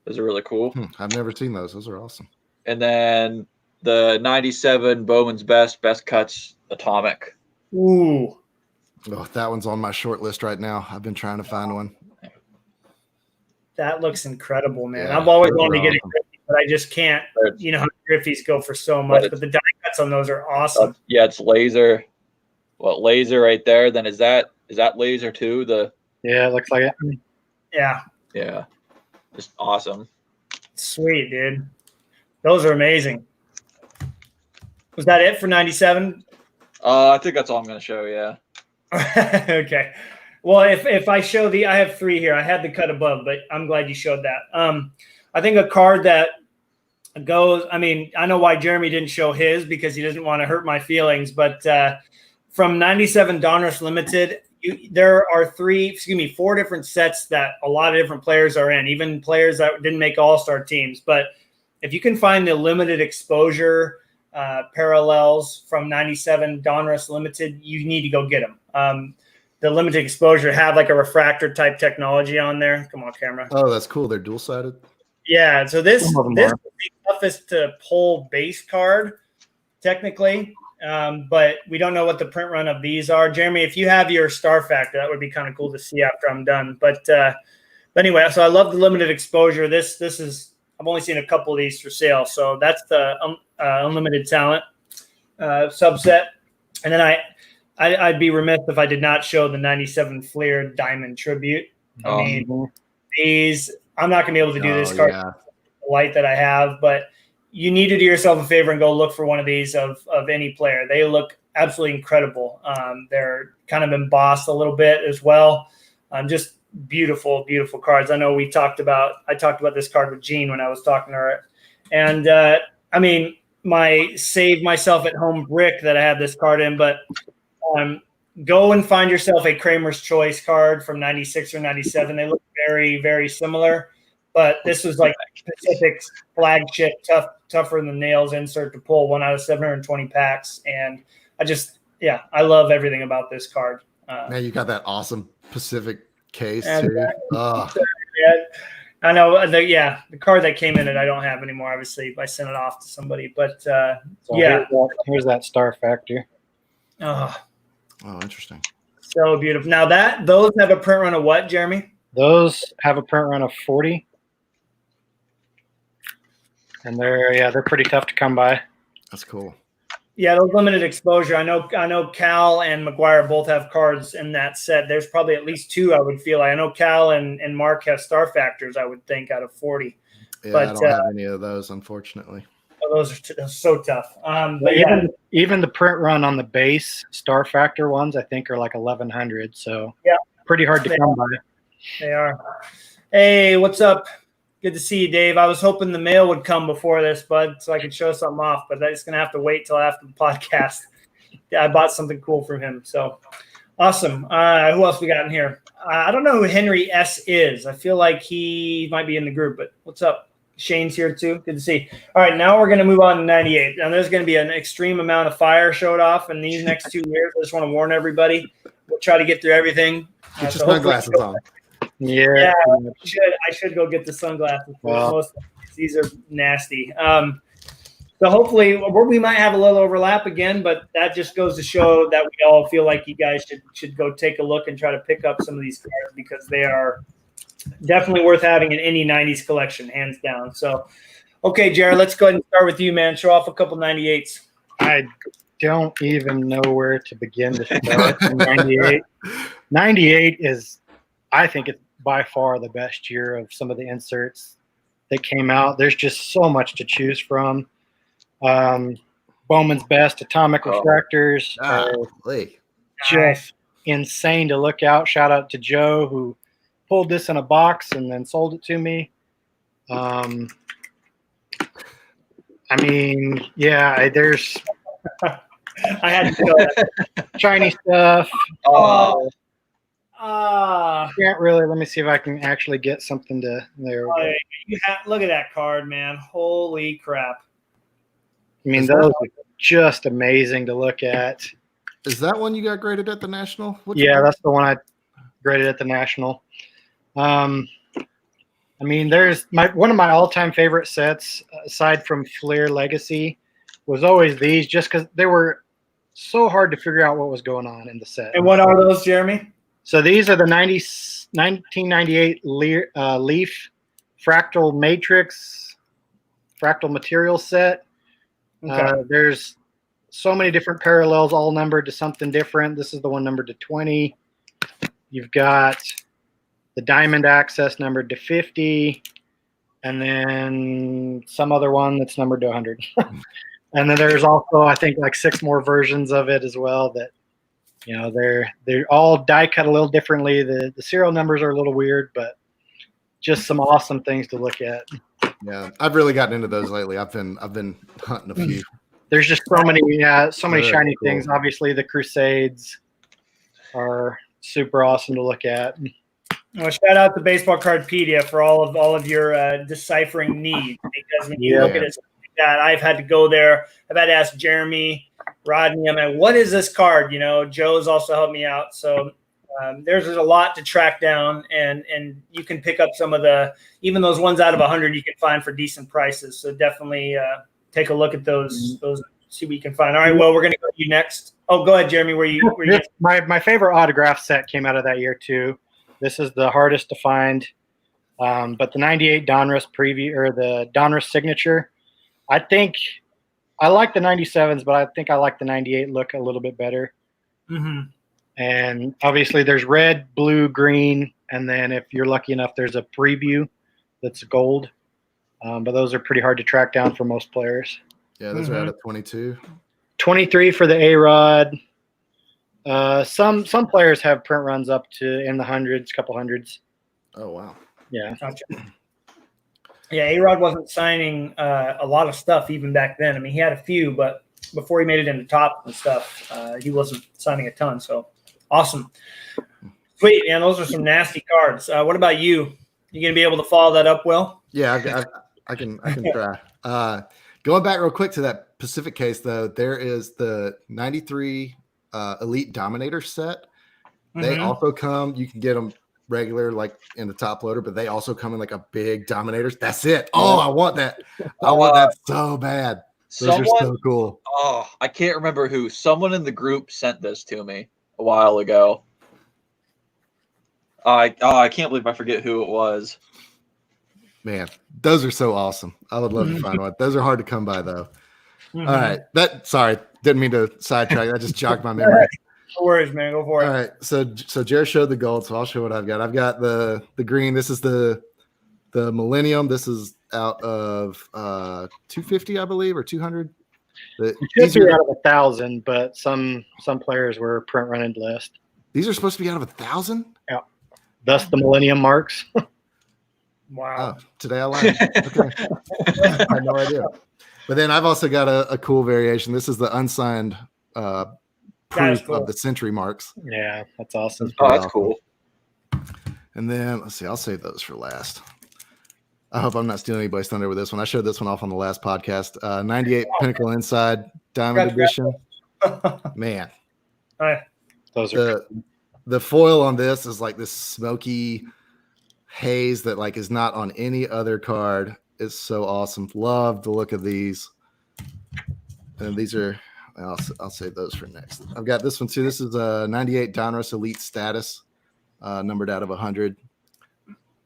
Those are really cool. I've never seen those. Those are awesome. And then the 97 Bowman's Best Cuts Atomic. Ooh. Oh, that one's on my short list right now. I've been trying to find one. That looks incredible, man. Yeah, I've always wanted to get a Griffey, but I just can't. You know how Griffies go for so much, but the die cuts on those are awesome. Yeah, it's laser. Well, laser right there. Then is that laser too? Yeah, it looks like it. Yeah. Yeah. Just awesome. Sweet, dude. Those are amazing. Was that it for 97? I think that's all I'm going to show, yeah. Okay. Well, if I show I have 3 here. I had the cut above, but I'm glad you showed that. I think a card that goes, I mean, I know why Jeremy didn't show his because he doesn't want to hurt my feelings, but from 97 Donruss Limited, there are 4 different sets that a lot of different players are in, even players that didn't make all-star teams. But if you can find the limited exposure parallels from 97 Donruss Limited, you need to go get them. The limited exposure have like a refractor type technology on there. Come on, camera. Oh, that's cool. They're dual-sided. Yeah. So this is the toughest to pull base card, technically. But we don't know what the print run of these are. Jeremy, if you have your star factor, that would be kind of cool to see after I'm done. But anyway, so I love the limited exposure. This is, I've only seen a couple of these for sale. So that's the unlimited talent subset. And then I'd be remiss if I did not show the 97 Fleer Diamond Tribute. I mean, these, I'm not going to be able to do this card the light that I have, but you need to do yourself a favor and go look for one of these of any player. They look absolutely incredible. They're kind of embossed a little bit as well. Just beautiful, beautiful cards. I know I talked about this card with Jean when I was talking to her. And I mean, my save myself at home brick that I have this card in, but go and find yourself a Kramer's Choice card from 96 or 97. They look very, very similar, but this was like Pacific's flagship, tougher than nails insert to pull, 1 out of 720 packs. And I love everything about this card. Man, you got that awesome Pacific case too. Yeah, I know. The card that came in it, I don't have anymore. Obviously, I sent it off to somebody, but here's that star factor. Oh, interesting. So beautiful. Now those have a print run of what, Jeremy? Those have a print run of 40. And they're pretty tough to come by. That's cool. Yeah, those limited exposure. I know Cal and McGuire both have cards in that set. There's probably at least 2, I would feel. I know Cal and Mark have star factors, I would think, out of 40. Yeah, But, I don't have any of those, unfortunately. those are so tough. But yeah, Even the print run on the base Star Factor ones, I think, are like 1,100. So Yeah. pretty hard to come by. they are. Hey, what's up? Good to see you, Dave. I was hoping the mail would come before this, bud, so I could show something off, but that's going to have to wait till after the podcast. I bought something cool from him. So awesome. Who else we got in here? I don't know who Henry S. is. I feel like he might be in the group, but what's up? Shane's here too. Good to see. All right, now we're going to move on to 98. Now there's going to be an extreme amount of fire showed off in these next 2 years. I just want to warn everybody. We'll try to get through everying. Get So your hopefully- sunglasses on. Yeah. I should go get the sunglasses. Wow. Most of these are nasty. So hopefully we might have a little overlap again, but that just goes to show that we all feel like you guys should go take a look and try to pick up some of these cards because they are definitely worth having in any 90s collection, hands down. So, okay, Jared, let's go ahead and start with you, man. Show off a couple 98s. I don't even know where to begin to start. 98. 98 is, I think it's by far the best year of some of the inserts that came out. There's just so much to choose from. Bowman's Best Atomic Refractors are just insane to look out. Shout out to Joe who pulled this in a box and then sold it to me. I mean, yeah, there's I had to go. shiny stuff. Can't really. Let me see if I can actually get something to there. Look at that card, man. Holy crap. I mean, those are just amazing to look at. Is that one you got graded at the National? Yeah, that's the one I graded at the National. I mean, there's one of my all-time favorite sets, aside from Fleer Legacy, was always these, just because they were so hard to figure out what was going on in the set. And what are those, Jeremy? So these are the 1998 Leaf Fractal Matrix Fractal Material set. Okay. There's so many different parallels, all numbered to something different. This is the one numbered to 20. You've got the Diamond Access numbered to 50, and then some other one that's numbered to 100. And then there's also, I think, like 6 more versions of it as well that, you know, they're all die cut a little differently. The serial numbers are a little weird, but just some awesome things to look at. Yeah, I've really gotten into those lately. I've been hunting a few. There's just so many shiny cool. things. Obviously, the Crusades are super awesome to look at. Well, shout out to Baseball Cardpedia for all of your deciphering needs, because when you look at it like that, I've had to go there. I've had to ask Jeremy, Rodney, I'm like, what is this card? You know, Joe's also helped me out. So there's a lot to track down, and you can pick up some of even those ones out of 100 you can find for decent prices. So definitely take a look at those, see what you can find. All right, well, we're going to go to you next. Oh, go ahead, Jeremy. Where you my favorite autograph set came out of that year too. This is the hardest to find, but the 98 Donruss preview, or the Donruss signature, I think I like the 97s, but I think I like the 98 look a little bit better. Mm-hmm. And obviously there's red, blue, green, and then if you're lucky enough, there's a preview that's gold. But those are pretty hard to track down for most players. Yeah, those are out of 22. 23 for the A-Rod. Some players have print runs up to in the hundreds, couple hundreds. Oh, wow. Yeah. Gotcha. Yeah, A-Rod wasn't signing a lot of stuff even back then. I mean, he had a few, but before he made it into top and stuff, he wasn't signing a ton. So awesome. Sweet, man. Those are some nasty cards. What about you? You going to be able to follow that up, Will? Yeah, I can try. Going back real quick to that Pacific case, though, there is the 93 Elite Dominator set. They also come, you can get them regular, like in the top loader, but they also come in like a big Dominators. That's it. Oh, I want that. I want that so bad. Those are so cool. Oh, I can't remember who. Someone in the group sent this to me a while ago. I can't believe I forget who it was. Man, those are so awesome. I would love to find one. Those are hard to come by, though. All right. Sorry, didn't mean to sidetrack. That just jogged my memory. No worries, man. Go for it. All right. So Jared showed the gold, so I'll show what I've got. I've got the green. This is the Millennium. This is out of 250, I believe, or 200. It These should be are, out of 1,000, but some players were print running list. these are supposed to be out of 1,000. Thus the Millennium Marks. Wow. Oh, today I learned. Okay, I had no idea. But then I've also got a cool variation. This is the unsigned That is proof cool. of the century marks. Yeah, that's awesome. That's Oh, pretty that's awesome. cool. And then let's see, I'll save those for last. I hope I'm not stealing anybody's thunder with this one. I showed this one off on the last podcast. 98 Pinnacle Inside Diamond Edition. Man, Those are the foil on this is like this smoky haze that like is not on any other card. It's so awesome. Love the look of these. And these are, I'll save those for next. I've got this one too. This is a 98 Donruss Elite Status, numbered out of 100.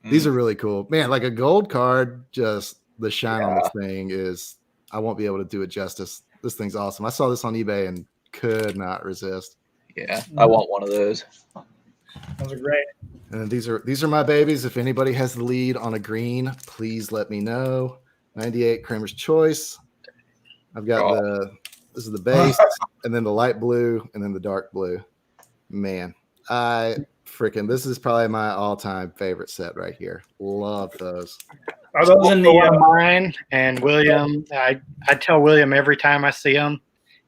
These are really cool, man. Like a gold card, just the shine on this thing is, I won't be able to do it justice. This thing's awesome. I saw this on eBay and could not resist. Yeah, I want one of those. Those are great. And these are my babies. If anybody has the lead on a green, please let me know. 98 Kramer's Choice. I've got this is the base, and then the light blue, and then the dark blue. Man, this is probably my all-time favorite set right here. Love those. Are those in one of the mine and William? I tell William every time I see him.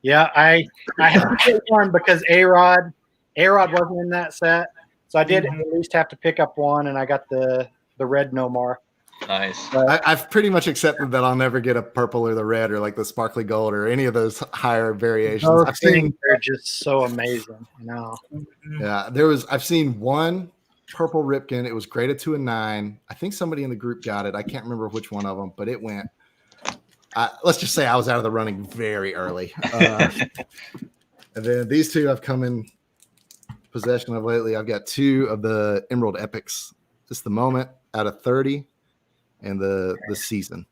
Yeah, I have to pick one because A-Rod wasn't in that set, so I did at least have to pick up one, and I got the red Nomar. Nice. I've pretty much accepted that I'll never get a purple or the red or like the sparkly gold or any of those higher variations. Those I've seen, they're just so amazing. yeah, I've seen one purple Ripken. It was graded to a 9. I think somebody in the group got it. I can't remember which one of them, but it went. Let's just say I was out of the running very early. And then these two I've come in possession of lately. I've got 2 of the Emerald Epics. Just the moment out of 30. And the season,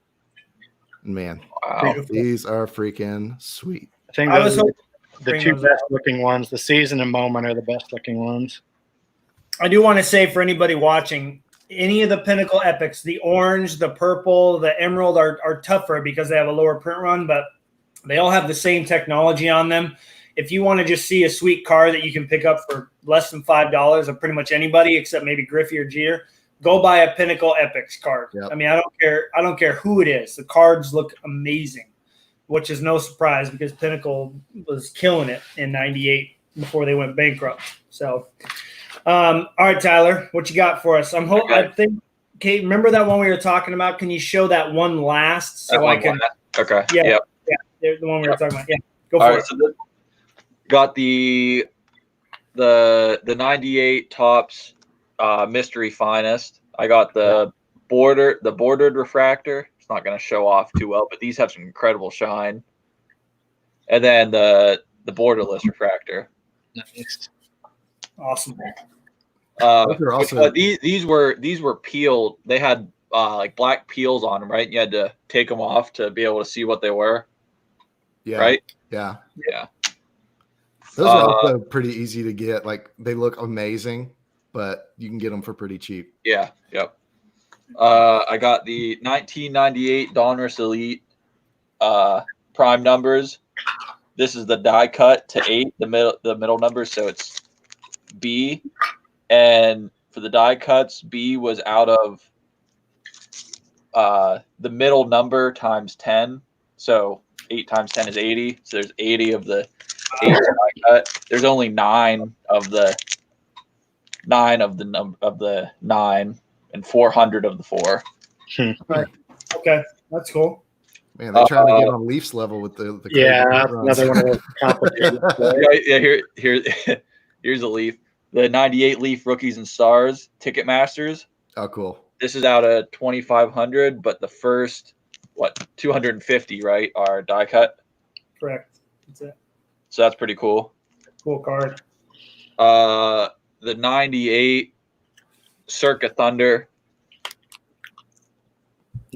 man, Wow. these are freaking sweet. I think I was those are hoping the 2 best looking ones. The season and moment are the best looking ones. I do want to say for anybody watching, any of the Pinnacle Epics, the orange, the purple, the emerald are tougher because they have a lower print run, but they all have the same technology on them. If you want to just see a sweet car that you can pick up for less than $5 of pretty much anybody except maybe Griffey or Jeter, go buy a Pinnacle Epics card. Yep. I mean, I don't care who it is. The cards look amazing, which is no surprise because Pinnacle was killing it in '98 before they went bankrupt. So, all right, Tyler, what you got for us? I think, Kate, remember that one we were talking about? Can you show that one last so I can? Okay. Yeah. Yep. Yeah, the one we were talking about. Yeah, go for All it. right. So got the 98 Topps Mystery Finest. I got the bordered refractor. It's not going to show off too well, but these have some incredible shine. And then the borderless refractor. Nice. Awesome. Those are also These were peeled. They had like black peels on them, right? You had to take them off to be able to see what they were. yeah, Right? yeah. Yeah. Those are also pretty easy to get. Like they look amazing, but you can get them for pretty cheap. Yeah. Yep. I got the 1998 Donruss Elite prime numbers. This is the die cut to 8, the middle numbers, so it's B. And for the die cuts, B was out of the middle number times 10. So 8 times 10 is 80. So there's 80 of the 8 die cut. There's only 9 of the 9 and 400 of the 4. Okay, that's cool. Man, they're trying to get on Leafs level with the Yeah, crazy that's runs. another one of those complicated. Here's a Leaf. The 98 Leaf Rookies and Stars Ticketmasters. Oh, cool. This is out of 2,500, but the first 250, right, are die cut. Correct. That's it. So that's pretty cool. Cool card. The 98 Circa Thunder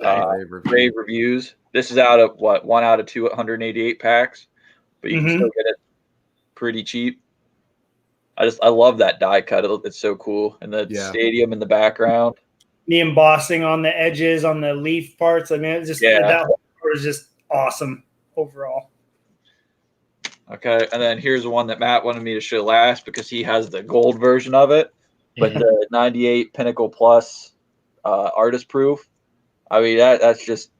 rave reviews. This is out of 1 out of 288 packs, but you can still get it pretty cheap. I love that die cut. It's so cool, and the stadium in the background. the embossing on the edges, on the leaf parts. I mean, it's just that whole card is just awesome overall. Okay, and then here's one that Matt wanted me to show last because he has the gold version of it, but the 98 Pinnacle Plus artist proof. I mean, that's just,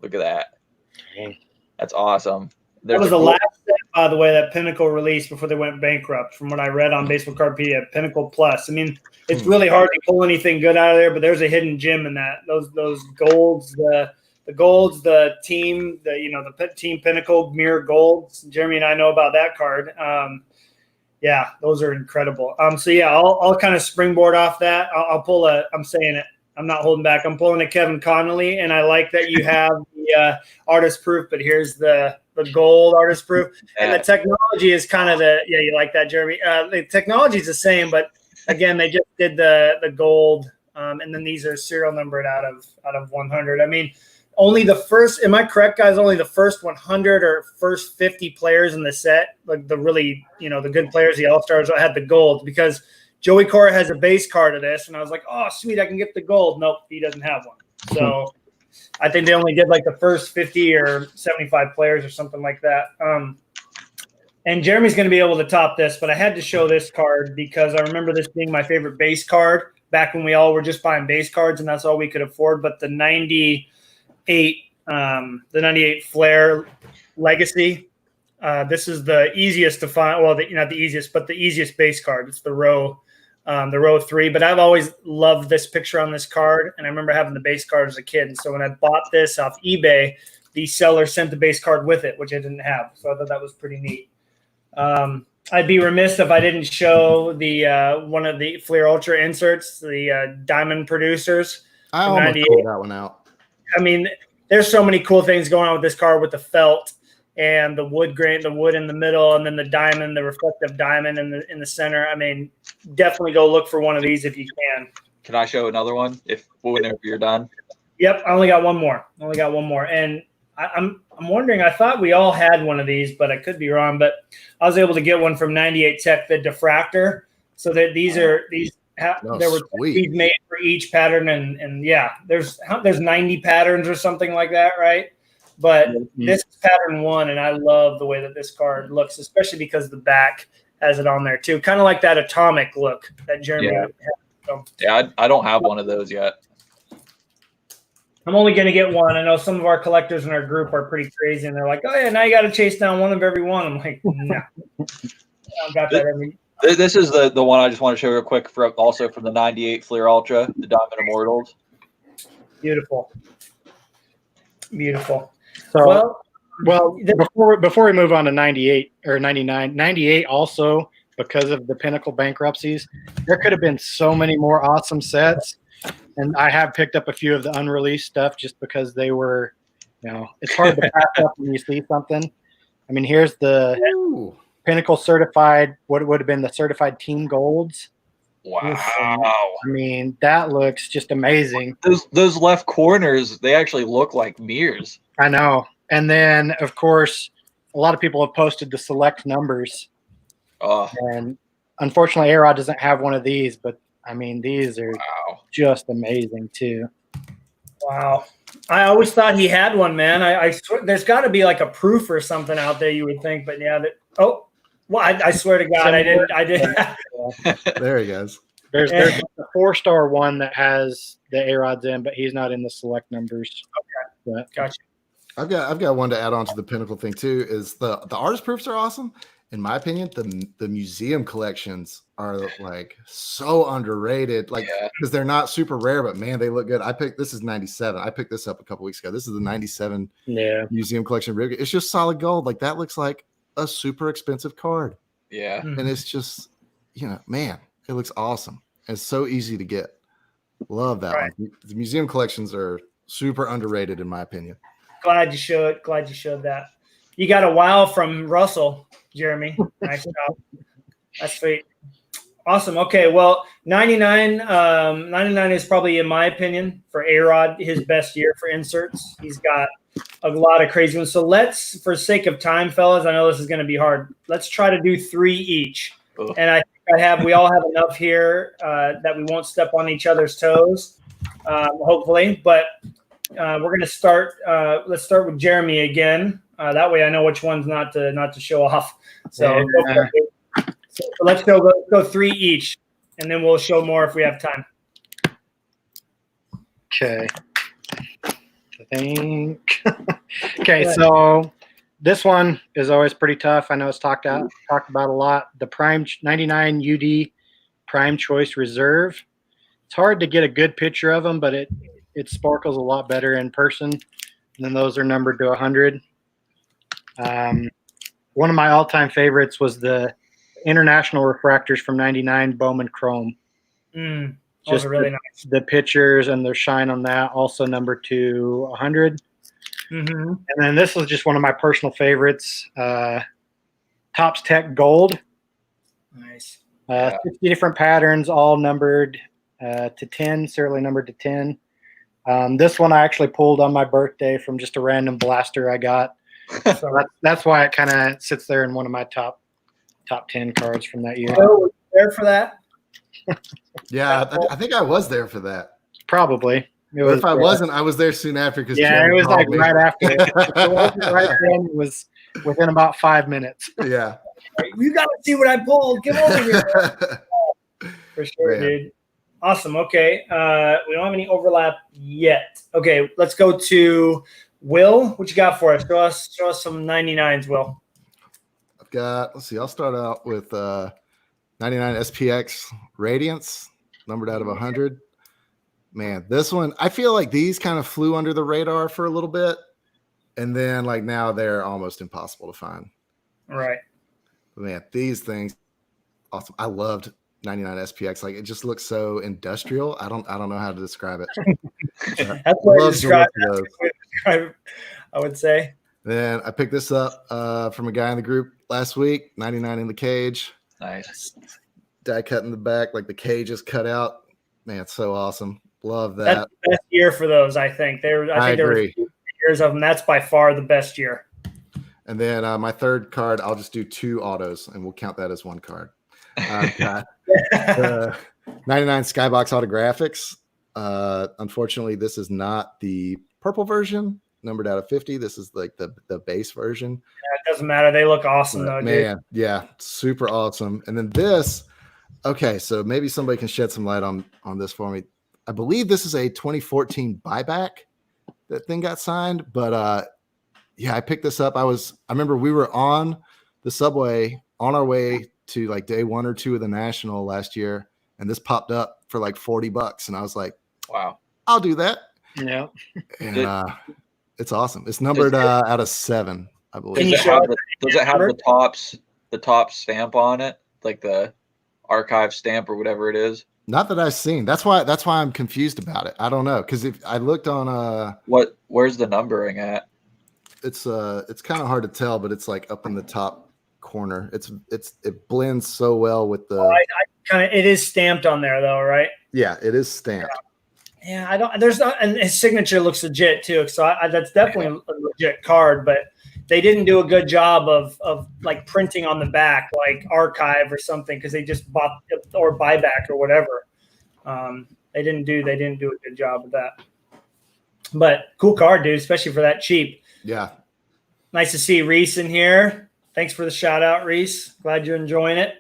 look at that. That's awesome. That was the last set, by the way, that Pinnacle released before they went bankrupt, from what I read on Baseball Cardpedia, Pinnacle Plus. I mean, it's really hard to pull anything good out of there, but there's a hidden gem in that. Those golds, the golds, the team, the Team Pinnacle mirror golds. Jeremy and I know about that card. Yeah, those are incredible. So yeah, I'll kind of springboard off that. I'll pull I'm saying it. I'm not holding back. I'm pulling a Kevin Connolly, and I like that you have the artist proof, but here's the gold artist proof. And the technology is kind of you like that, Jeremy. The technology is the same, but again, they just did the gold, and then these are serial numbered out of 100. I mean, only the first, am I correct, guys? Only the first 100 or first 50 players in the set, like the really, the good players, the All-Stars, had the gold, because Joey Cora has a base card of this, and I was like, oh, sweet, I can get the gold. Nope, he doesn't have one. So I think they only did like the first 50 or 75 players or something like that. And Jeremy's going to be able to top this, but I had to show this card because I remember this being my favorite base card back when we all were just buying base cards, and that's all we could afford. But the 98 Flair Legacy, this is the easiest to find. Well, not the easiest, but the easiest base card. It's the row 3. But I've always loved this picture on this card, and I remember having the base card as a kid. And so when I bought this off eBay, the seller sent the base card with it, which I didn't have. So I thought that was pretty neat. I'd be remiss if I didn't show the one of the Fleer Ultra inserts, the Diamond Producers. I almost pulled that one out. I mean, there's so many cool things going on with this card, with the felt and the wood grain, the wood in the middle, and then the diamond, the reflective diamond in the center. I mean, definitely go look for one of these if you can. Can I show another one whenever you're done? Yep, I only got one more. And I'm wondering, I thought we all had one of these, but I could be wrong. But I was able to get one from 98 Tech, the diffractor. So that there were these made for each pattern, and yeah, there's 90 patterns or something like that, right? But this is pattern 1, and I love the way that this card looks, especially because the back has it on there too, kind of like that atomic look that Jeremy had. So, yeah, I don't have one of those yet. I'm only going to get one. I know some of our collectors in our group are pretty crazy, and they're like, oh, yeah, now you got to chase down one of every one. I'm like, no. I've got that every. This is the one I just want to show real quick, also from the 98 Fleer Ultra, the Diamond Immortals. Beautiful. So, well, before we move on to 98 or 99, 98 also, because of the Pinnacle bankruptcies, there could have been so many more awesome sets. And I have picked up a few of the unreleased stuff just because they were, it's hard to pass up when you see something. I mean, here's the Pinnacle certified, what would have been the certified team golds. Wow. I mean, that looks just amazing. Those left corners, they actually look like mirrors. I know. And then, of course, a lot of people have posted the select numbers. And unfortunately, A-Rod doesn't have one of these, but I mean, these are just amazing too. Wow. I always thought he had one, man. I swear, there's got to be like a proof or something out there, you would think, but yeah. I swear to God, I didn't. There he goes. There's a 4-star one that has the A-Rods in, but he's not in the select numbers. Okay. Gotcha. I've got one to add on to the Pinnacle thing too. Is the artist proofs are awesome. In my opinion, the museum collections are like so underrated, because they're not super rare, but man, they look good. This is 97. I picked this up a couple weeks ago. This is the 97 museum collection. It's just solid gold. Like, that looks like a super expensive card. Yeah. And it's just, man, it looks awesome. It's so easy to get. Love that one. The museum collections are super underrated in my opinion. Glad you showed that. You got a wow from Russell, Jeremy. Nice job. That's sweet. Awesome. Okay, well, 99 is probably, in my opinion, for A-Rod, his best year for inserts. He's got a lot of crazy ones. So let's, for sake of time, fellas, I know this is going to be hard. Let's try to do 3 each. And I think we all have enough here that we won't step on each other's toes, hopefully. But we're going to start. Let's start with Jeremy again. That way I know which ones not to show off. So, so let's go 3 each, and then we'll show more if we have time. Okay. I think. Okay, so this one is always pretty tough. I know it's talked about a lot. The Prime 99 UD Prime Choice Reserve. It's hard to get a good picture of them, but it sparkles a lot better in person. And then those are numbered to 100. One of my all-time favorites was the International Refractors from 99 Bowman Chrome. Those are really nice. The pictures and the shine on that also numbered to 100. And then this was just one of my personal favorites, Topps Tech Gold. Nice. 50 different patterns, all numbered to 10, serially numbered to 10. This one I actually pulled on my birthday from just a random blaster I got. So that's why it kind of sits there in one of my top 10 cards from that year. Oh, were you there for that? Yeah, I think I was there for that. Probably. If I wasn't, I was there soon after. Because it was like right after. It wasn't right then. It was within about 5 minutes. Yeah. You got to see what I pulled. Get over here. For sure, Man. dude. Awesome. Okay. We don't have any overlap yet. Okay, let's go to Will. What you got for us? Show us some 99s, Will. I've got, let's see, I'll start out with 99 SPX Radiance, numbered out of 100. Man, this one, I feel like these kind of flew under the radar for a little bit. And then, like, now they're almost impossible to find. Right. But man, these things, awesome. I loved 99 SPX. Like, it just looks so industrial. I don't know how to describe it. That's what I describe it, I would say. Then I picked this up from a guy in the group last week, 99 in the cage. Nice. Die cut in the back, like the cage is cut out. Man, it's so awesome. Love that. That's the best year for those, I think. I think there were 2 years of them. That's by far the best year. And then my third card, I'll just do 2 autos, and we'll count that as 1 card. Got 99 Skybox Autographics. Unfortunately, this is not the purple version, numbered out of 50. This is like the base version. Yeah, it doesn't matter. They look awesome, though, man, dude. yeah, super awesome. And then this, okay, so maybe somebody can shed some light on this for me. I believe this is a 2014 buyback. That thing got signed, but yeah, I picked this up. I remember we were on the subway on our way to like day 1 or 2 of the National last year, and this popped up for like $40, and I was like, Wow. I'll do that. Yeah. And it's awesome. It's numbered out of 7, I believe. Does it have the top stamp on it, like the archive stamp or whatever it is? Not that I've seen. That's why I'm confused about it. I don't know, because if I looked on where's the numbering at? it's kind of hard to tell, but it's like up in the top corner. It blends so well with the. It is stamped on there though, right? Yeah, it is stamped. Yeah, I don't. There's not, and his signature looks legit too. So that's definitely a legit card, but they didn't do a good job of like printing on the back, like archive or something, because they just bought or buyback or whatever. They didn't do a good job of that. But cool card, dude, especially for that cheap. Yeah. Nice to see Reese in here. Thanks for the shout out, Reese. Glad you're enjoying it.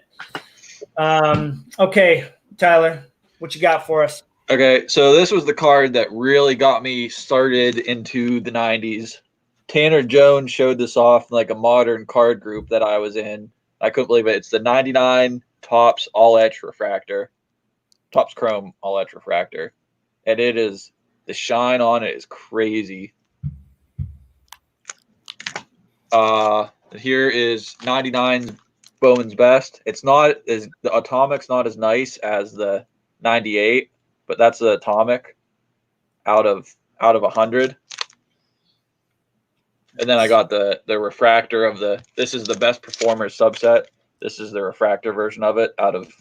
Okay, Tyler, what you got for us? Okay, so this was the card that really got me started into the 90s. Tanner Jones showed this off in like a modern card group that I was in. I couldn't believe it. It's the 99 Topps All Etch Refractor. Topps Chrome All Etch Refractor. And it is, the shine on it is crazy. Here is 99 Bowman's Best. It's not as, the Atomic's not as nice as the 98, but that's the Atomic out of 100. And then I got the refractor of this is the Best Performers subset. This is the refractor version of it out of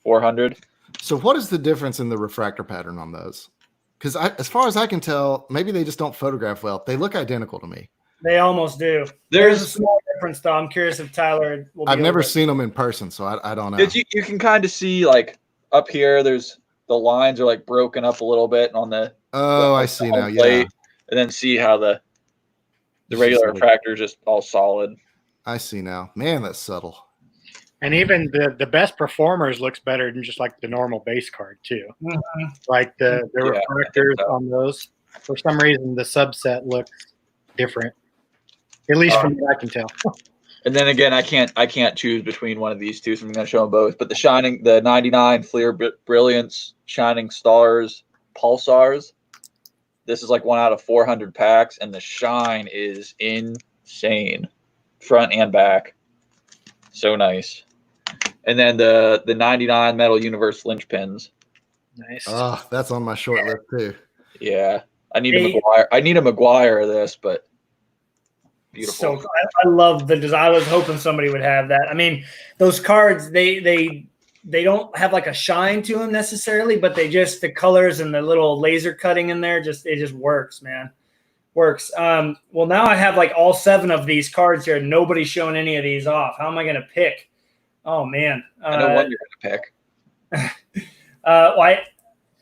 400. So what is the difference in the refractor pattern on those? Because as far as I can tell, maybe they just don't photograph well. They look identical to me. They almost do. There's a small difference, though. I'm curious if Tyler will be I've never able to- seen them in person, so I don't know. You can kind of see like up here. There's the lines are like broken up a little bit on the. Oh, I see now. Yeah, plate, and then see how the regular refractor is just all solid. I see now. Man, that's subtle. And even the best performers looks better than just like the normal base card too. Mhm. Like the Yeah, refractors on those, for some reason the subset looks different. At least from what I can tell. And then again, I can't choose between one of these two, so I'm going to show them both. But the 99 Fleer Brilliance Shining Stars Pulsars. This is like 1 out of 400 packs, and the shine is insane, front and back. So nice. And then the 99 Metal Universe Lynchpins. Nice. Oh, that's on my short list too. Yeah, I need a McGuire. I need a McGuire of this, but beautiful. So I love the design. I was hoping somebody would have that. I mean, those cards they don't have like a shine to them necessarily, but the colors and the little laser cutting in there it just works, man. Works. Well, now I have like all 7 of these cards here. Nobody's showing any of these off. How am I going to pick? Oh man, I know one you're going to pick.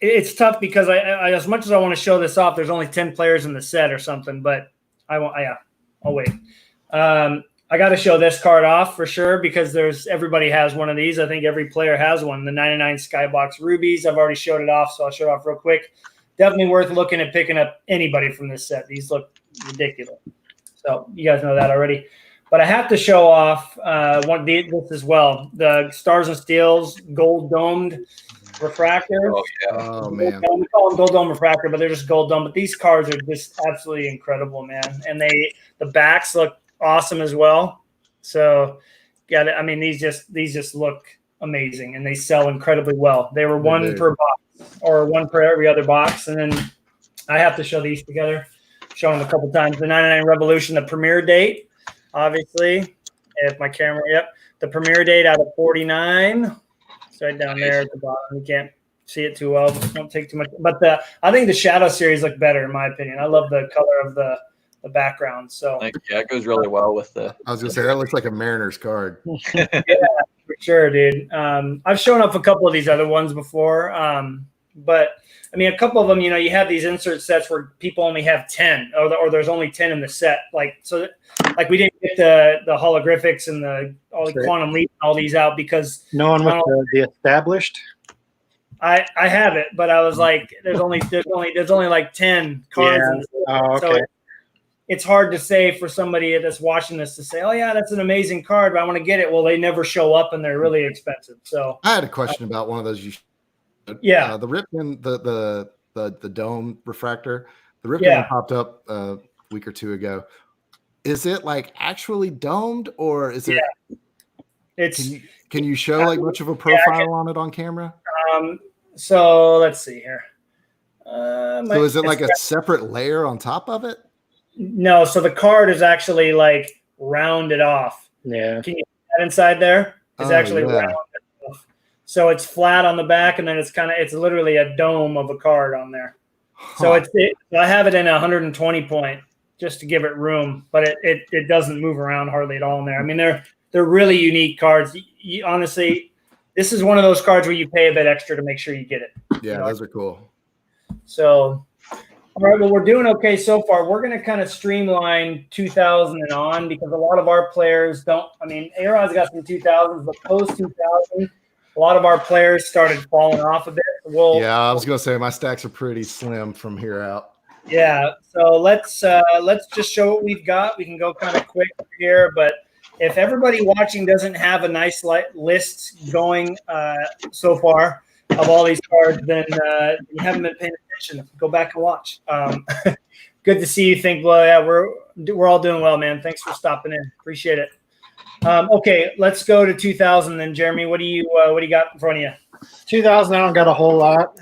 It's tough because I as much as I want to show this off, there's only 10 players in the set or something. But I won't. Yeah, I'll wait. I got to show this card off for sure because everybody has one of these. I think every player has one. The 99 Skybox Rubies. I've already showed it off, so I'll show it off real quick. Definitely worth looking at picking up anybody from this set. These look ridiculous. So you guys know that already. But I have to show off this as well. The Stars and Steels Gold Domed Refractor. Oh, yeah. Oh man. We call them Gold Dome Refractor, but they're just Gold Dome. But these cards are just absolutely incredible, man. And the backs look awesome as well. So, yeah, I mean, these just look amazing, and they sell incredibly well. They were one per box or one per every other box. And then I have to show these together, show them a couple times. The 99 Revolution, the premiere date. Obviously, if my camera, the premiere date out of 49. It's right down there at the bottom. You can't see it too well. Don't take too much. But I think the Shadow series look better in my opinion. I love the color of the background. So it goes really well with the. I was gonna say that looks like a Mariners card. Yeah, for sure, dude. I've shown up a couple of these other ones before. But I mean, a couple of them, you have these insert sets where people only have 10 or there's only 10 in the set. Like we didn't get the holographics and all the Quantum Leap and all these out because no one with the established. I have it, but I was like, there's only like 10 cards. Yeah. Oh, okay. So it's hard to say for somebody that's watching this to say, oh yeah, that's an amazing card, but I want to get it. Well, they never show up and they're really expensive. So I had a question about one of those. Yeah, the Ripken, the dome refractor, the Ripken one popped up a week or two ago. Is it like actually domed, or is it? Yeah. It's. Can you show like much of a profile on it on camera? So let's see here. So is it like a separate layer on top of it? No. So the card is actually like rounded off. Yeah. Can you see that inside there? It's actually rounded off. So it's flat on the back, and then it's literally a dome of a card on there. So I have it in 120 point just to give it room, but it doesn't move around hardly at all in there. I mean, they're really unique cards. Honestly, this is one of those cards where you pay a bit extra to make sure you get it. Yeah, those are cool. So, all right, well, we're doing okay so far. We're going to kind of streamline 2000 and on because a lot of our players don't. I mean, A-Rod's got some 2000s, but post 2000, a lot of our players started falling off a bit. I was going to say my stacks are pretty slim from here out. Yeah, so let's just show what we've got. We can go kind of quick here, but if everybody watching doesn't have a nice list going so far of all these cards, then you haven't been paying attention. Go back and watch. Good to see you think, well, yeah, we're all doing well, man. Thanks for stopping in. Appreciate it. Okay, let's go to 2000 then, Jeremy. What do you got in front of you? 2000, I don't got a whole lot.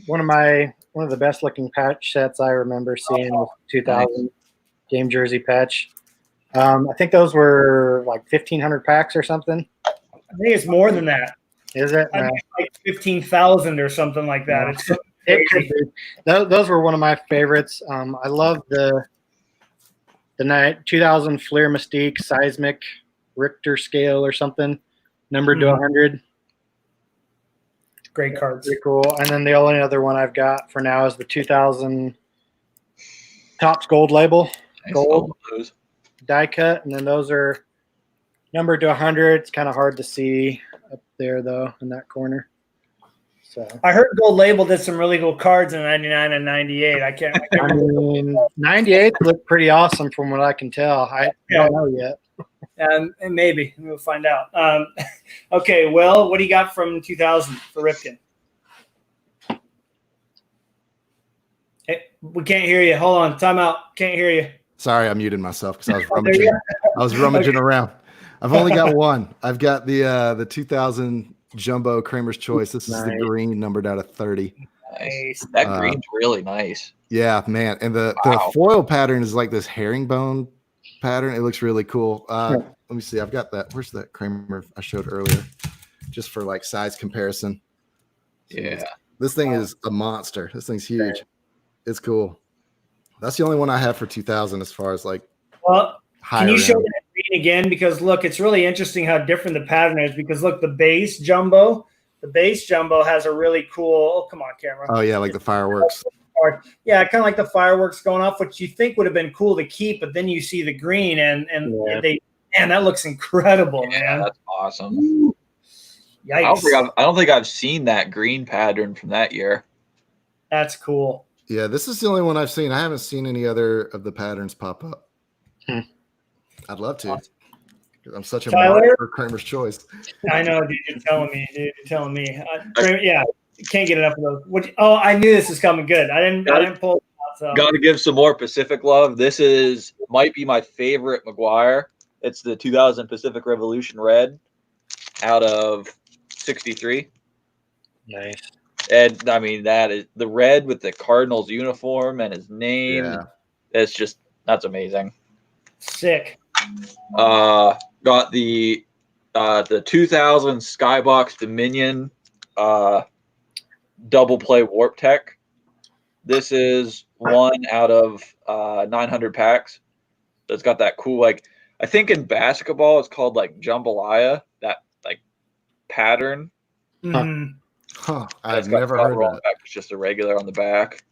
One of the best looking patch sets I remember seeing was 2000 game jersey patch. I think those were like 1,500 packs or something. I think it's more than that. Is it? I think like 15,000 or something like that. It could be. Those were one of my favorites. I love the the 2000 Fleer Mystique Seismic Richter scale or something, numbered to 100. Great cards. Pretty cool. And then the only other one I've got for now is the 2000 Topps Gold label, Nice. Gold. All those. die cut, and then those are numbered to 100. It's kind of hard to see up there though in that corner. So I heard Gold Label did some really cool cards in 99 and 98. I can't I mean, 98 look pretty awesome from what I can tell. I don't know yet. and maybe we'll find out. Okay, Will, what do you got from 2000 for Ripken? Hey, we can't hear you. Hold on, time out. Can't hear you. Sorry, I muted myself because I was Oh, there you rummaging. go. I was rummaging Okay. around. I've only got one. I've got the 2000 Jumbo Kramer's Choice. This is the Nice. green, numbered out of 30. Nice. That Uh, green's really nice. Yeah, man. And the Wow. foil pattern is like this herringbone pattern. It looks really cool. Let me see. I've got that. Where's that Kramer I showed earlier? Just for like size comparison. Yeah. This thing is a monster. This thing's huge. It's cool. That's the only one I have for 2000 as far as like Well, higher can you show end. that green again? Because look, it's really interesting how different the pattern is. Because look, the base jumbo has a really cool. Oh, come on, camera. Oh yeah, like the fireworks. Yeah, kind of like the fireworks going off, which you think would have been cool to keep, but then you see the green and Yeah. man, that looks incredible, Yeah, man. that's awesome. Yikes, I don't think I've seen that green pattern from that year. that's cool. Yeah, this is the only one I've seen. I haven't seen any other of the patterns pop up. Hmm. I'd love to. Awesome. 'Cause I'm such a Tyler? mark for Kramer's Choice. I know, dude. You're telling me, dude. You're telling me. Yeah, can't get enough of those. I knew this was coming good. I didn't pull it out. So. Got to give some more Pacific love. This might be my favorite McGuire. It's the 2000 Pacific Revolution Red out of 63. Nice. And I mean, that is the red with the Cardinals uniform and his name. Yeah. That's amazing. Sick. Got the 2000 Skybox Dominion double play Warp Tech. This is one out of 900 packs. So it's got that cool, like, I think in basketball it's called like jambalaya, that like pattern. Mhm. Huh. It's I've got never front heard roll of and that. back. It's just a regular on the back,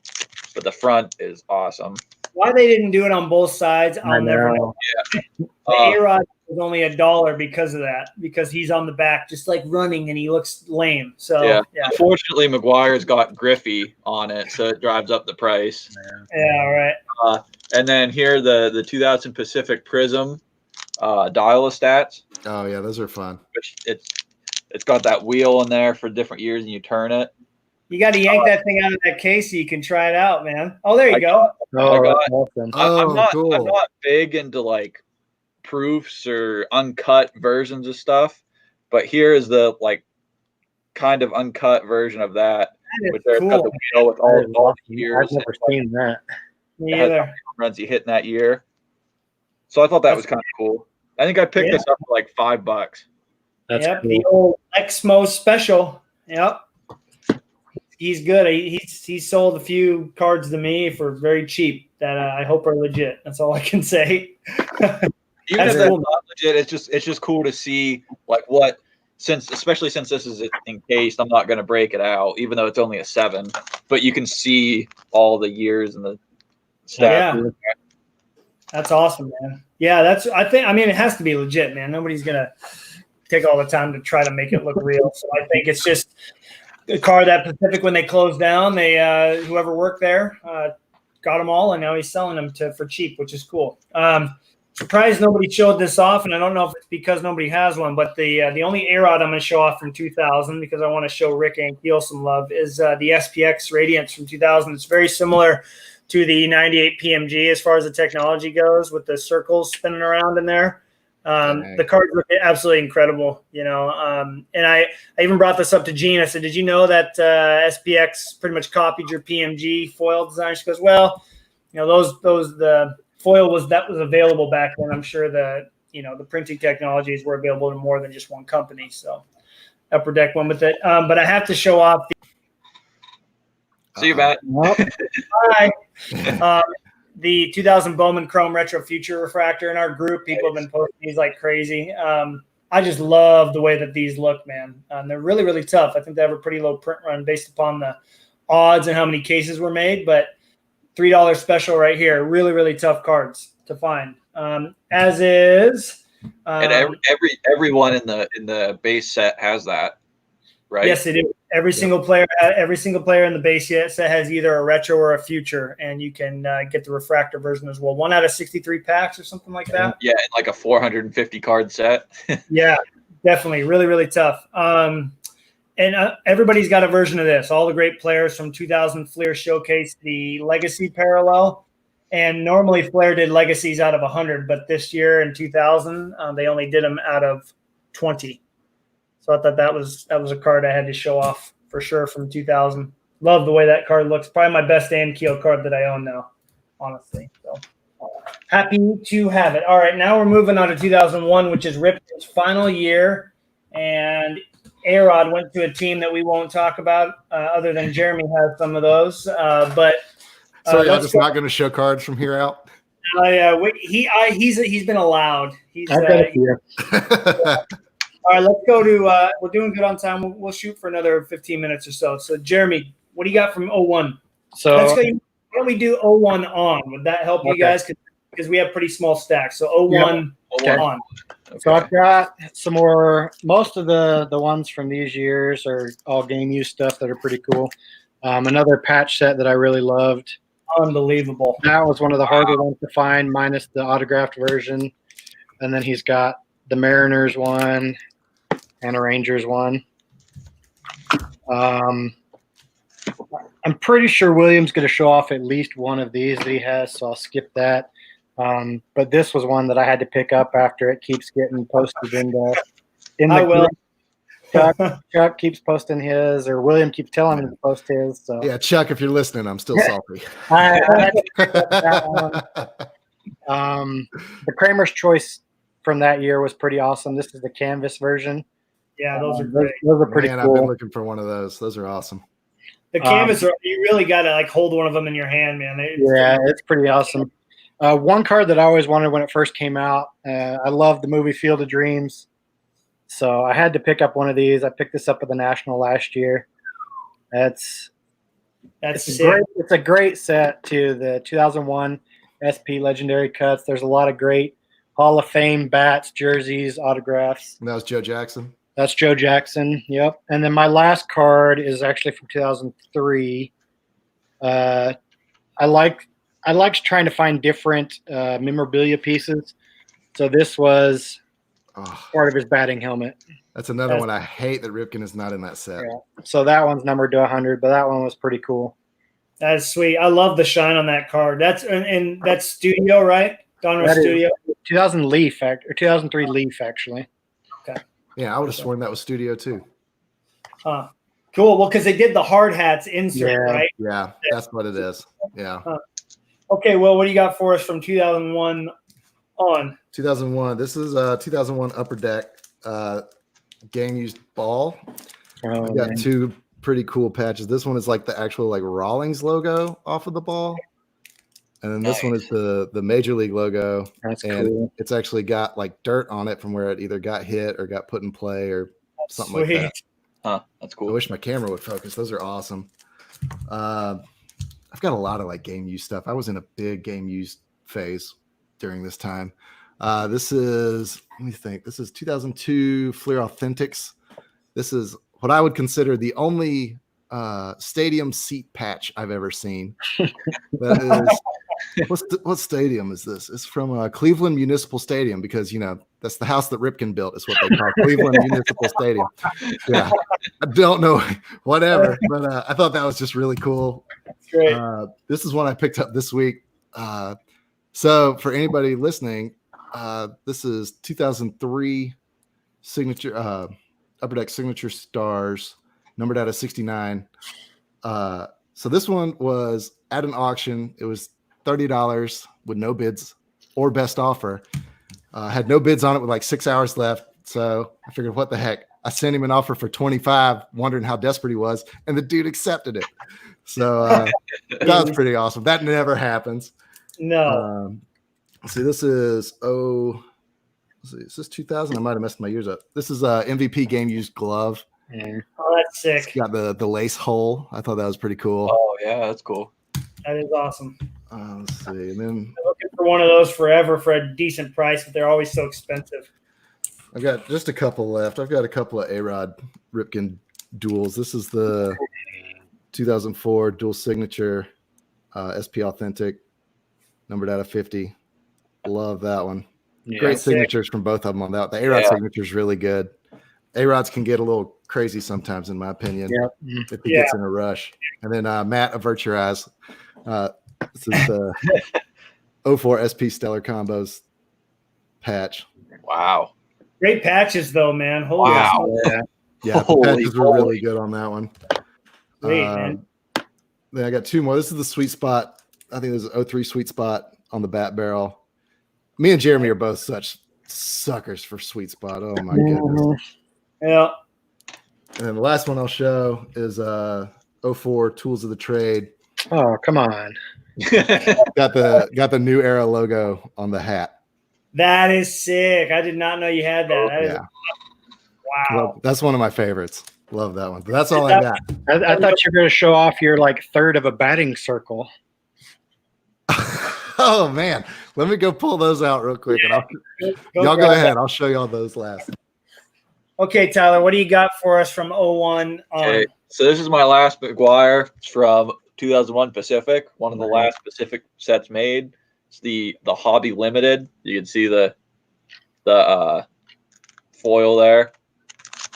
but the front is awesome. Why they didn't do it on both sides, I'll never know. The A-Rod was only $1 because of that, because he's on the back just like running and he looks lame. So Yeah. yeah. Unfortunately, McGuire's got Griffey on it, so it drives up the price. All right. And then here the 2000 Pacific Prism dial-o-stats, Oh yeah, those are fun. which it's got that wheel in there for different years, and you turn it. You got to yank that thing out of that case so you can try it out, man. Oh, there you go. Oh, got- that's awesome. Oh, I'm not cool. big into like proofs or uncut versions of stuff, but here is the like kind of uncut version of that, That which is has got cool. the wheel with That all is the awesome. years I've never seen that. Me It has either. runs you hit in that year. So I thought that was kind of cool. I think I picked Yeah. this up for like $5. That's Yep, cool. the old Exmo special. Yep. He's good. He's sold a few cards to me for very cheap that I hope are legit. That's all I can say. Even That's if that's cool. not legit, it's just cool to see like especially since this is encased, I'm not going to break it out, even though it's only a 7. But you can see all the years and the stats. Yeah. That's awesome, man. Yeah, I mean, it has to be legit, man. Nobody's gonna take all the time to try to make it look real. So I think it's just a car that Pacific, when they closed down, they whoever worked there got them all, and now he's selling them for cheap, which is cool. Surprised nobody showed this off, and I don't know if it's because nobody has one, but the only A-Rod I'm going to show off from 2000, because I want to show Rick Ankiel some love, is the SPX Radiance from 2000. It's very similar to the 98 PMG as far as the technology goes, with the circles spinning around in there. The cards look absolutely incredible, and I even brought this up to Gene. I said, did you know that SPX pretty much copied your PMG foil design? She goes, well, the foil was available back then. I'm sure that, the printing technologies were available to more than just one company. So Upper Deck went with it. But I have to show off See you, Matt. Hi. the 2000 Bowman Chrome Retro Future Refractor in our group. People have been posting these like crazy. I just love the way that these look, man. They're really, really tough. I think they have a pretty low print run based upon the odds and how many cases were made, but $3 special right here. Really, really tough cards to find. As is. And everyone in the base set has that, right? Yes, it is. Every single player in the base set has either a retro or a future, and you can get the refractor version as well. 1 out of 63 packs or something like that. Yeah, like a 450 card set. Yeah, definitely. Really, really tough. And everybody's got a version of this. All the great players from 2000 Fleer showcased the Legacy parallel. And normally Flair did Legacies out of 100, but this year in 2000, they only did them out of 20. So I thought that was a card I had to show off for sure from 2000. Love the way that card looks. Probably my best Keel card that I own now, honestly. So happy to have it. All right, now we're moving on to 2001, which is Ripken's final year. And A-Rod went to a team that we won't talk about other than Jeremy has some of those. So y'all just not going to show cards from here out? Yeah, he's been allowed. I've got a few. All right, let's go to we're doing good on time. We'll shoot for another 15 minutes or so. So, Jeremy, what do you got from 01? So Let's go. Why don't we do 01 on? Would that help you guys? Because we have pretty small stacks. So 01 on. Okay. So I've got some more. Most of the ones from these years are all game use stuff that are pretty cool. Another patch set that I really loved. Unbelievable. That was one of the harder ones to find, minus the autographed version. And then he's got the Mariners one and a Rangers one. I'm pretty sure William's going to show off at least one of these that he has, so I'll skip that. But this was one that I had to pick up after it keeps getting posted in the will. Chuck keeps posting his, or William keeps telling him to post his. So Yeah, Chuck, if you're listening, I'm still salty. I had to pick up that one. The Kramer's Choice from that year was pretty awesome. This is the canvas version. Yeah, those are great. Those are pretty Man, cool. I've been looking for one of those. Those are awesome. The canvas, you really got to like hold one of them in your hand, man. Yeah, it's pretty awesome. One card that I always wanted when it first came out, I loved the movie Field of Dreams. So I had to pick up one of these. I picked this up at the National last year. It's sick. It's a great set to the 2001 SP Legendary Cuts. There's a lot of great Hall of Fame bats, jerseys, autographs. And that was Joe Jackson. That's Joe Jackson. Yep. And then my last card is actually from 2003. I like trying to find different memorabilia pieces. So this was part of his batting helmet. That's another one I hate that Ripken is not in that set. Yeah. So that one's numbered to 100, but that one was pretty cool. That's sweet. I love the shine on that card. That's and that's Studio, right? Donruss Studio. 2000 Leaf or 2003 Leaf, actually. Okay. Yeah, I would have sworn that was Studio too. Cool. Well, because they did the hard hats insert, right? Yeah, that's what it is. Yeah. Okay. Well, what do you got for us from 2001 on? 2001. This is 2001 Upper Deck game used ball. Oh, We got two pretty cool patches. This one is like the actual like Rawlings logo off of the ball. And then this one is the Major League logo. That's and cool. it's actually got like dirt on it from where it either got hit or got put in play or something like that. Huh, that's I cool. wish my camera would focus. Those are awesome. I've got a lot of like game use stuff. I was in a big game use phase during this time. This is, let me think. This is 2002 Fleer Authentics. This is what I would consider the only stadium seat patch I've ever seen. That is, what stadium is this? It's from Cleveland Municipal Stadium because, you know, that's the house that Ripken built is what they call Cleveland Municipal Stadium. Yeah, I don't know, whatever, but I thought that was just really cool. That's great. This is one I picked up this week. So for anybody listening, this is 2003 signature Upper Deck Signature Stars, numbered out of 69. So this one was at an auction. It was $30 with no bids or best offer. Had no bids on it with like 6 hours left. So I figured, what the heck? I sent him an offer for 25, wondering how desperate he was, and the dude accepted it. So that was pretty awesome. That never happens. No. Let's see, this is is this 2000? I might have messed my years up. This is MVP game used glove. Yeah. Oh, that's It's sick. got the lace hole. I thought that was pretty cool. Oh yeah, that's cool. That is awesome. Let's see, and then I'm looking for one of those forever for a decent price, but they're always so expensive. I've got just a couple left. I've got a couple of A-Rod Ripken duels. This is the 2004 dual signature SP Authentic, numbered out of 50. Love that one. Yeah. Great signatures from both of them on that. The A-Rod Yeah. signature is really good. A-Rods can get a little crazy sometimes, in my opinion, Yep. if he gets in a rush. And then Matt, avert your eyes. This is the 04 SP Stellar Combos patch. Wow. Great patches, though, man. Holy Wow. Yeah. Yeah, the Holy patches were moly. really good on that one. Sweet, man. Then I got two more. This is the sweet spot. I think there's an 03 sweet spot on the bat barrel. Me and Jeremy are both such suckers for sweet spot. Oh my goodness. Yeah. And then the last one I'll show is 04 Tools of the Trade. Oh, come on. Got the New Era logo on the hat. That is sick. I did not know you had that. That is Yeah. wow. Well, that's one of my favorites. Love that one. But that's all I got. I thought you were going to show off your like third of a batting circle. Oh man. Let me go pull those out real quick. And y'all go grab ahead. I'll show y'all those last. that. Okay, Tyler, what do you got for us from 01 on? Okay, so this is my last McGuire. It's from 2001 Pacific, one of the last Pacific sets made. It's the Hobby Limited. You can see the foil there.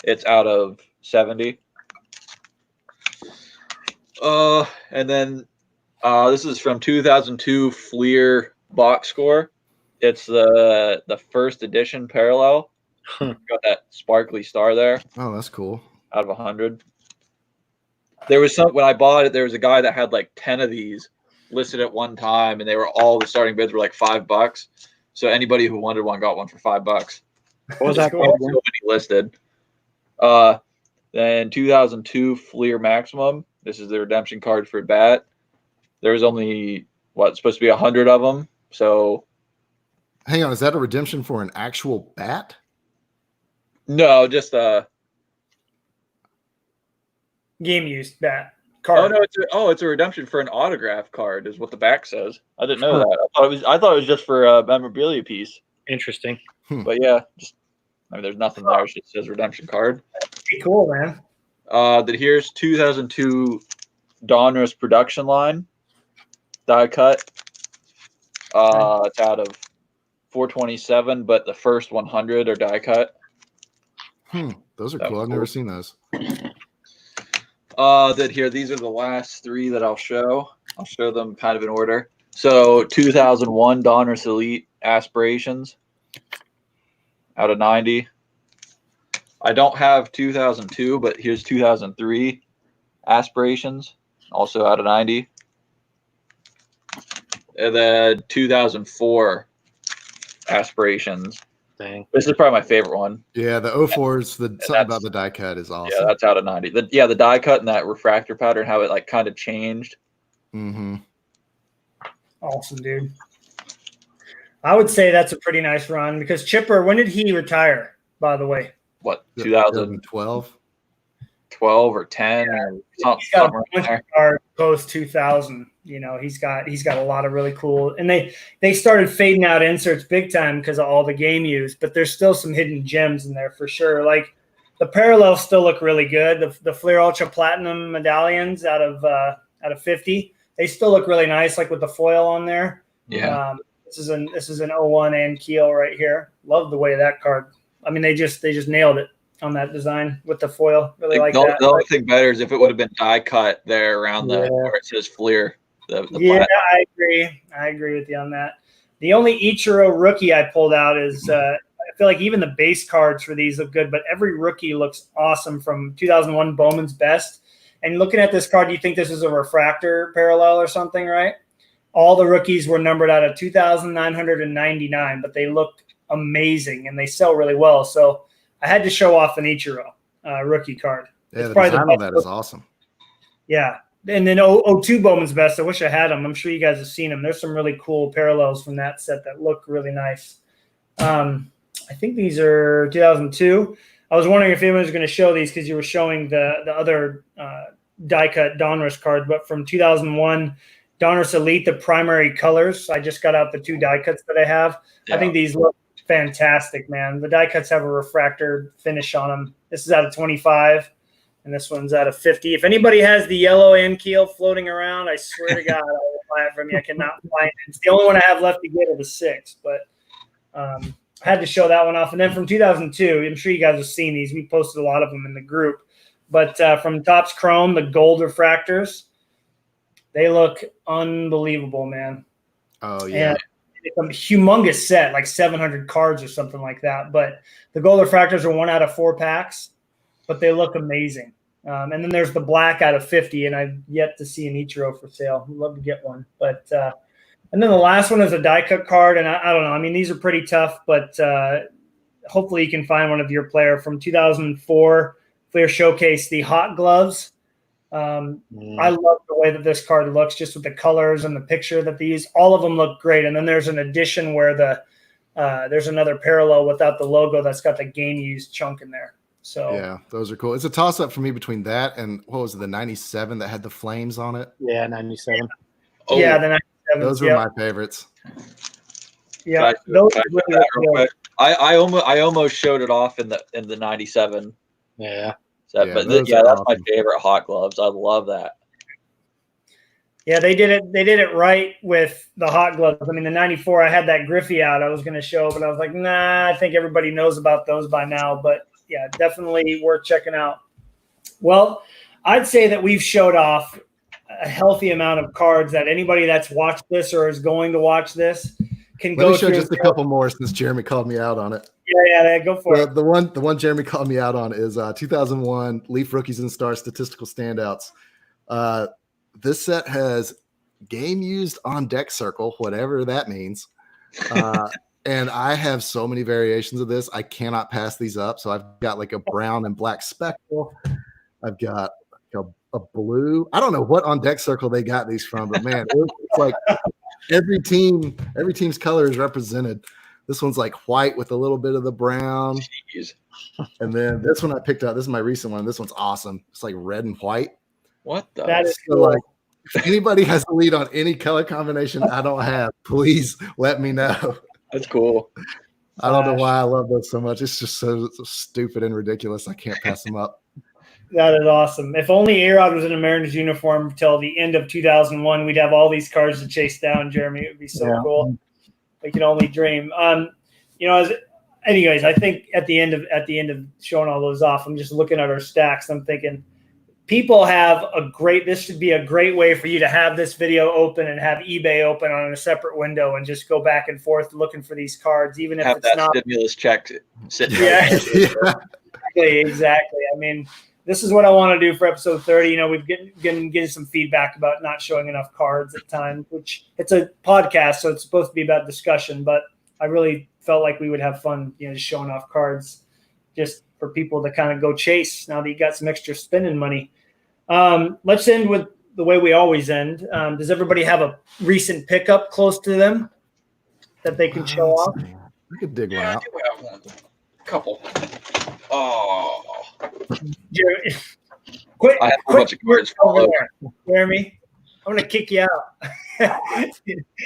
It's out of 70. And then this is from 2002 Fleer box score. It's the first edition parallel. Got that sparkly star there Oh, that's cool. out of 100. There was some when I bought it. There was a guy that had like 10 of these listed at one time, and they were all the starting bids were like $5. So anybody who wanted one got one for $5. What was that Cool. called? So many listed. Then 2002 Fleer Maximum. This is the redemption card for bat. There was only supposed to be 100 of them. So Hang on, is that a redemption for an actual bat? no, just Game used bat oh card. no, it's a redemption for an autograph card is what the back says. I didn't know that. I thought it was just for a memorabilia piece. Interesting. But yeah, there's nothing there. It just says redemption card. Pretty cool, man. Then here's 2002 Donruss production line die cut. It's out of 427, but the first 100 are die cut. Those are That cool. was I've never cool. seen those. Then here, these are the last three that I'll show. I'll show them kind of in order. So 2001 Donruss Elite Aspirations out of 90. I don't have 2002, but here's 2003 Aspirations, also out of 90. And then 2004 Aspirations. Dang. This is probably my favorite one. Yeah, the 04s, something that's- about the die cut is awesome. Yeah, that's out of 90. The die cut and that refractor pattern, how it like kind of changed. Mm-hmm. Awesome, dude. I would say that's a pretty nice run because Chipper, when did he retire, by the way? What, 2012 2012. or 10 or He's got a something bunch right there. of cards post 2000. He's got a lot of really cool, and they started fading out inserts big time because of all the game use, but there's still some hidden gems in there for sure. Like the parallels still look really good. The Fleer Ultra Platinum medallions out of 50, they still look really nice, like with the foil on there. Yeah. This is an 01 and Keel right here. Love the way that card. I mean, they just nailed it on that design with the foil. Really like that. The only thing better is if it would have been die cut there around Yeah. where it says Fleer. The Yeah, plat- I agree. I agree with you on that. The only Ichiro rookie I pulled out is I feel like even the base cards for these look good, but every rookie looks awesome from 2001 Bowman's Best. And looking at this card, do you think this is a refractor parallel or something, right? All the rookies were numbered out of 2,999, but they looked amazing and they sell really well. So I had to show off an Ichiro rookie card. Yeah, It's the probably the design on best that is awesome. Yeah, And then 02 Bowman's Best. I wish I had them. I'm sure you guys have seen them. There's some really cool parallels from that set that look really nice. I think these are 2002. I was wondering if anyone was going to show these because you were showing the other die cut Donruss card, but from 2001 Donruss Elite, the primary colors. I just got out the 2 die cuts that I have. Yeah. I think these look fantastic, man. The die cuts have a refractor finish on them. This is out of 25. And this one's out of 50. If anybody has the yellow Ankiel floating around, I swear to God, I will buy it from you. I cannot find it. It's the only one I have left to get of the 6. But I had to show that one off. And then from 2002, I'm sure you guys have seen these. We posted a lot of them in the group. But from Topps Chrome, the gold refractors, they look unbelievable, man. Oh, yeah. And it's a humongous set, like 700 cards or something like that. But the gold refractors are 1 out of 4 packs. But they look amazing. And then there's the black out of 50, and I've yet to see an Ichiro for sale. I'd love to get one. But and then the last one is a die cut card, and I don't know. I mean, these are pretty tough, but hopefully you can find one of your player from 2004 Fleer Showcase, the Hot Gloves. I love the way that this card looks, just with the colors and the picture that they use. All of them look great. And then there's an edition where there's another parallel without the logo that's got the game used chunk in there. So Yeah, those are cool. It's a toss up for me between that and what was it, the 97 that had the flames on it? Yeah, 97. Oh, yeah, the 97. Those were my favorites. Yeah, Can I those do are really that real good. quick? I almost showed it off in the 97 Yeah. set, Yeah, but those yeah, are that's awesome. my favorite Hot Gloves. I love that. Yeah, they did it. They did it right with the Hot Gloves. I mean, the 94, I had that Griffey out. I was going to show, but I was like, nah, I think everybody knows about those by now. But yeah, definitely worth checking out. Well, I'd say that we've showed off a healthy amount of cards that anybody that's watched this or is going to watch this can Let go me show through. just a couple more since Jeremy called me out on it. Yeah, go for it. The one Jeremy called me out on is 2001 Leaf Rookies and Stars Statistical Standouts. This set has game used on deck circle, whatever that means. And I have so many variations of this. I cannot pass these up. So I've got like a brown and black speckle. I've got a blue. I don't know what on deck circle they got these from, but man, it's like every team's color is represented. This one's like white with a little bit of the brown. Jeez. And then this one I picked up. This is my recent one. This one's awesome. It's like red and white. What the? That is So cool. like, if anybody has a lead on any color combination I don't have, please let me know. That's cool. I don't know why I love those so much. It's just so stupid and ridiculous. I can't pass them up. That is awesome. If only A-Rod was in a Mariners uniform till the end of 2001, we'd have all these cars to chase down, Jeremy. It would be so cool. We can only dream. Anyways, I think at the end of showing all those off, I'm just looking at our stacks. I'm thinking people have this should be a great way for you to have this video open and have eBay open on a separate window and just go back and forth looking for these cards, even if Have it's that not. stimulus check sitting Yeah. right there. Exactly. I mean, this is what I want to do for episode 30. You know, we've getting some feedback about not showing enough cards at times, which it's a podcast, so it's supposed to be about discussion. But I really felt like we would have fun, just showing off cards just for people to kind of go chase now that you got some extra spending money. Let's end with the way we always end. Does everybody have a recent pickup close to them that they can show off? I could dig one Yeah, I out. do have one. Couple. Oh, Jeremy, quit! I have a Quit bunch of cards over all over. there, Jeremy. I'm gonna kick you out.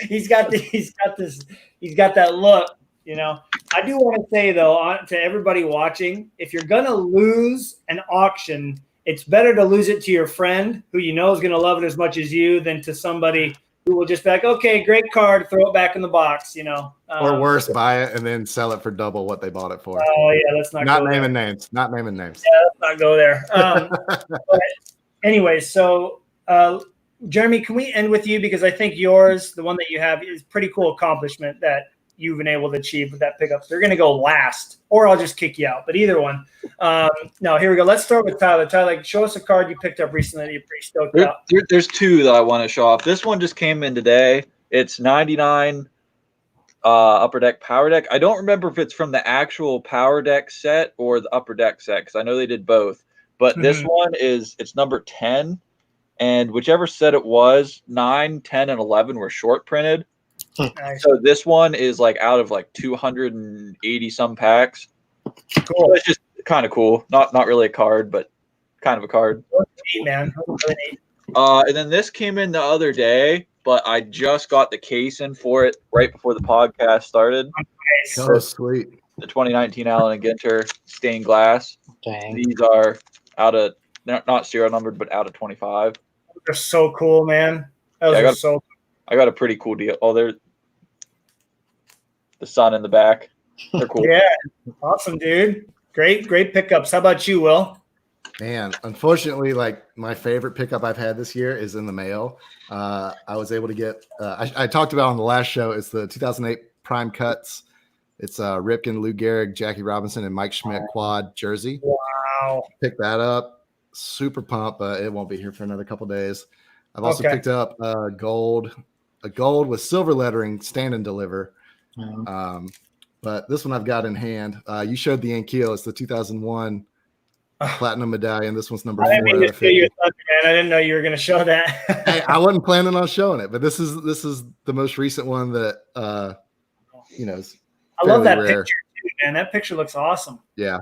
He's got that look. I do want to say though, to everybody watching, if you're gonna lose an auction, it's better to lose it to your friend who you know is gonna love it as much as you than to somebody who will just be like, okay, great card, throw it back in the box. Or worse, buy it and then sell it for double what they bought it for. Oh yeah, let's not go Naming there. names. Not naming names. Let's not go there. But anyway, so Jeremy, can we end with you, because I think yours, the one that you have, is pretty cool accomplishment that you've been able to achieve with that pickup. So you're going to go last, or I'll just kick you out. But either one. No, here we go. Let's start with Tyler. Tyler, show us a card you picked up recently that you're pretty stoked about. There's two that I want to show off. This one just came in today. It's 99 Upper Deck Power Deck. I don't remember if it's from the actual Power Deck set or the Upper Deck set, because I know they did both. But this one it's number 10. and whichever set it was, 9, 10, and 11 were short printed. Nice. So this one is like out of like 280 some packs. Cool. So it's just kind of cool. Not really a card, but kind of a card. Neat, man. Really neat. And then this came in the other day, but I just got the case in for it right before the podcast started. Nice. Oh, sweet. The 2019 Allen and Ginter stained glass. Dang. These are out of not serial numbered, but out of 25. They're so cool, man. Those Yeah, are so I got a pretty cool deal. Oh, they're the sun in the back. They're cool. Yeah. Awesome, dude. Great pickups. How about you, Will? Man, unfortunately, like my favorite pickup I've had this year is in the mail. I was able to get, I talked about on the last show, it's the 2008 Prime Cuts. It's Ripken, Lou Gehrig, Jackie Robinson, and Mike Schmidt quad jersey. Wow. Picked that up. Super pumped, but it won't be here for another couple days. I've also picked up a gold with silver lettering, stand and deliver. But this one I've got in hand. You showed the Ankiel. It's the 2001 platinum medallion. This one's number 4 out of 50. Man. I didn't know you were going to show that. Hey, I wasn't planning on showing it, but this is the most recent one that is I love that rare. picture, too, man. That picture looks awesome. Yeah.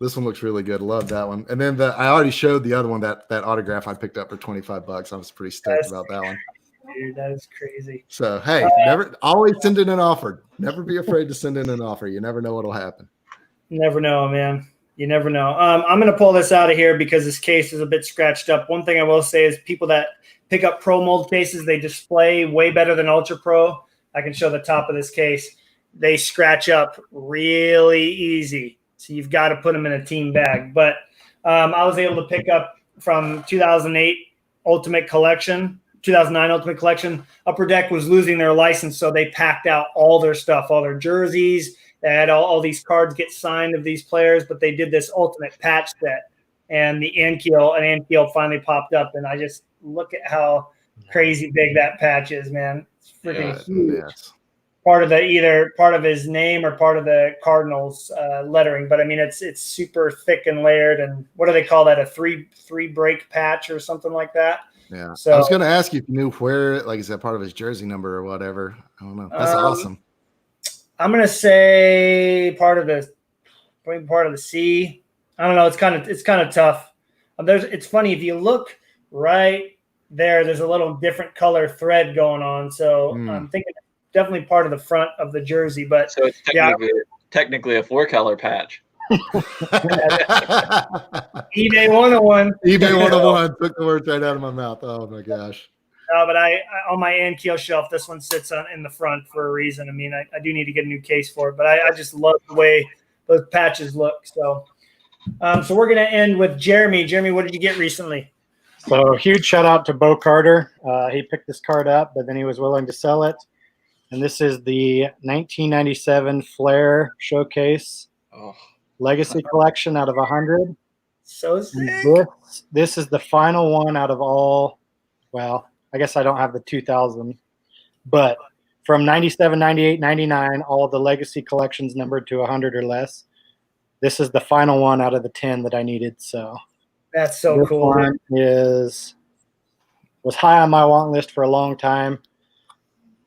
This one looks really good. Love that one. And then I already showed the other one, that autograph I picked up for $25. I was pretty stoked about that one. Dude, that is crazy. So hey, never always send in an offer. Never be afraid to send in an offer. You never know what'll happen. You never know, man. You never know. I'm going to pull this out of here because this case is a bit scratched up. One thing I will say is people that pick up Pro Mold cases, they display way better than Ultra Pro. I can show the top of this case. They scratch up really easy. So you've got to put them in a team bag. But I was able to pick up from 2008 Ultimate Collection, 2009 Ultimate Collection. Upper Deck was losing their license, so they packed out all their stuff, all their jerseys. They had all these cards get signed of these players, but they did this Ultimate patch set. And the Ankiel finally popped up, and I just look at how crazy big that patch is, man. It's freaking huge. Yes. Either part of his name or part of the Cardinals lettering, but I mean it's super thick and layered. And what do they call that? A three break patch or something like that. Yeah. So I was going to ask you if you knew where, like, is that part of his jersey number or whatever? I don't know. That's awesome. I'm gonna say part of the C. I don't know. It's kind of tough. It's funny if you look right there. There's a little different color thread going on. So I'm thinking. Definitely part of the front of the jersey, but so it's technically a 4-color patch. eBay 101. eBay 101 took the words right out of my mouth. Oh my gosh. No, but I on my Ankiel shelf, this one sits in the front for a reason. I mean, I do need to get a new case for it, but I just love the way those patches look. So we're gonna end with Jeremy. Jeremy, what did you get recently? So huge shout out to Bo Carter. He picked this card up, but then he was willing to sell it. And this is the 1997 Flair Showcase Legacy Collection out of 100. So sick. This is the final one out of all. Well, I guess I don't have the 2000, but from 97, 98, 99, all the Legacy collections numbered to 100 or less. This is the final one out of the 10 that I needed. So that's so this cool. One was high on my want list for a long time.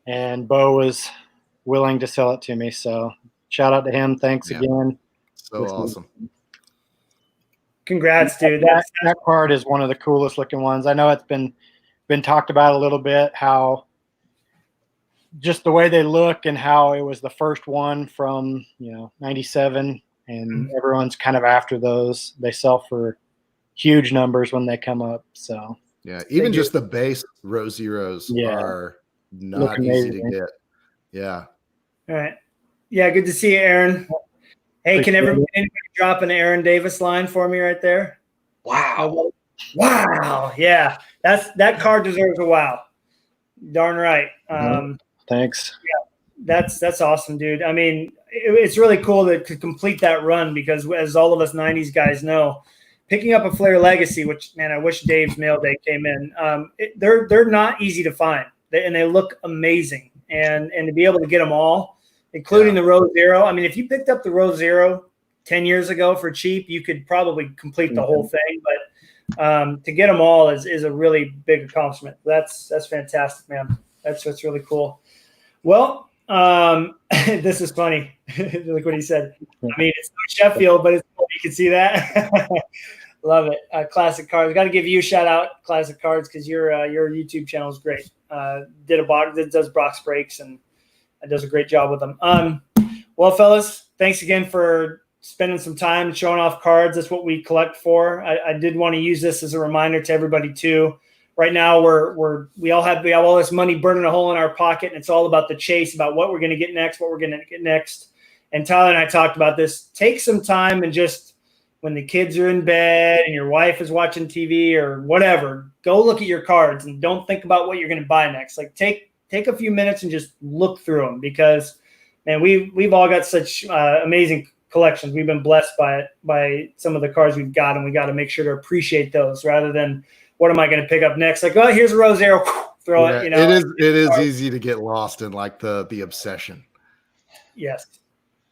And Bo was willing to sell it to me. So shout out to him. Thanks again. So awesome. Congrats, dude. That card is one of the coolest looking ones. I know it's been talked about a little bit, how just the way they look and how it was the first one from, 97, and everyone's kind of after those. They sell for huge numbers when they come up. So yeah, even just the base Rose Zeros are not easy to get. Yeah. All right. Yeah, good to see you, Aaron. Hey, can anybody drop an Aaron Davis line for me right there? Wow. Wow. Yeah. That card deserves a wow. Darn right. Thanks. Yeah, that's awesome, dude. I mean, it's really cool to complete that run because as all of us 90s guys know, picking up a Flair Legacy, which, man, I wish Dave's mail day came in. They're not easy to find. They look amazing, and to be able to get them all, including the Rose Zero. I mean, if you picked up the Rose Zero 10 years ago for cheap, you could probably complete the whole thing. to get them all is a really big accomplishment. That's fantastic, man. That's what's really cool. Well, this is funny. Look what he said. I mean, it's not Sheffield, but it's cool. You can see that. Love it. Classic Cards. Got to give you a shout out, Classic Cards, because your YouTube channel is great. Does Brock's breaks and does a great job with them. Well, fellas, thanks again for spending some time showing off cards. That's what we collect for. I did want to use this as a reminder to everybody too. Right now, we have all this money burning a hole in our pocket, and it's all about the chase, about what we're going to get next, what we're going to get next. And Tyler and I talked about this. Take some time and just, when the kids are in bed and your wife is watching TV or whatever, go look at your cards and don't think about what you're going to buy next. Like take a few minutes and just look through them, because, man, we've all got such amazing collections. We've been blessed by some of the cards we've got, and we got to make sure to appreciate those rather than what am I going to pick up next? Like, oh, here's a Rose Arrow, throw it. You know, it is easy to get lost in like the obsession. Yes,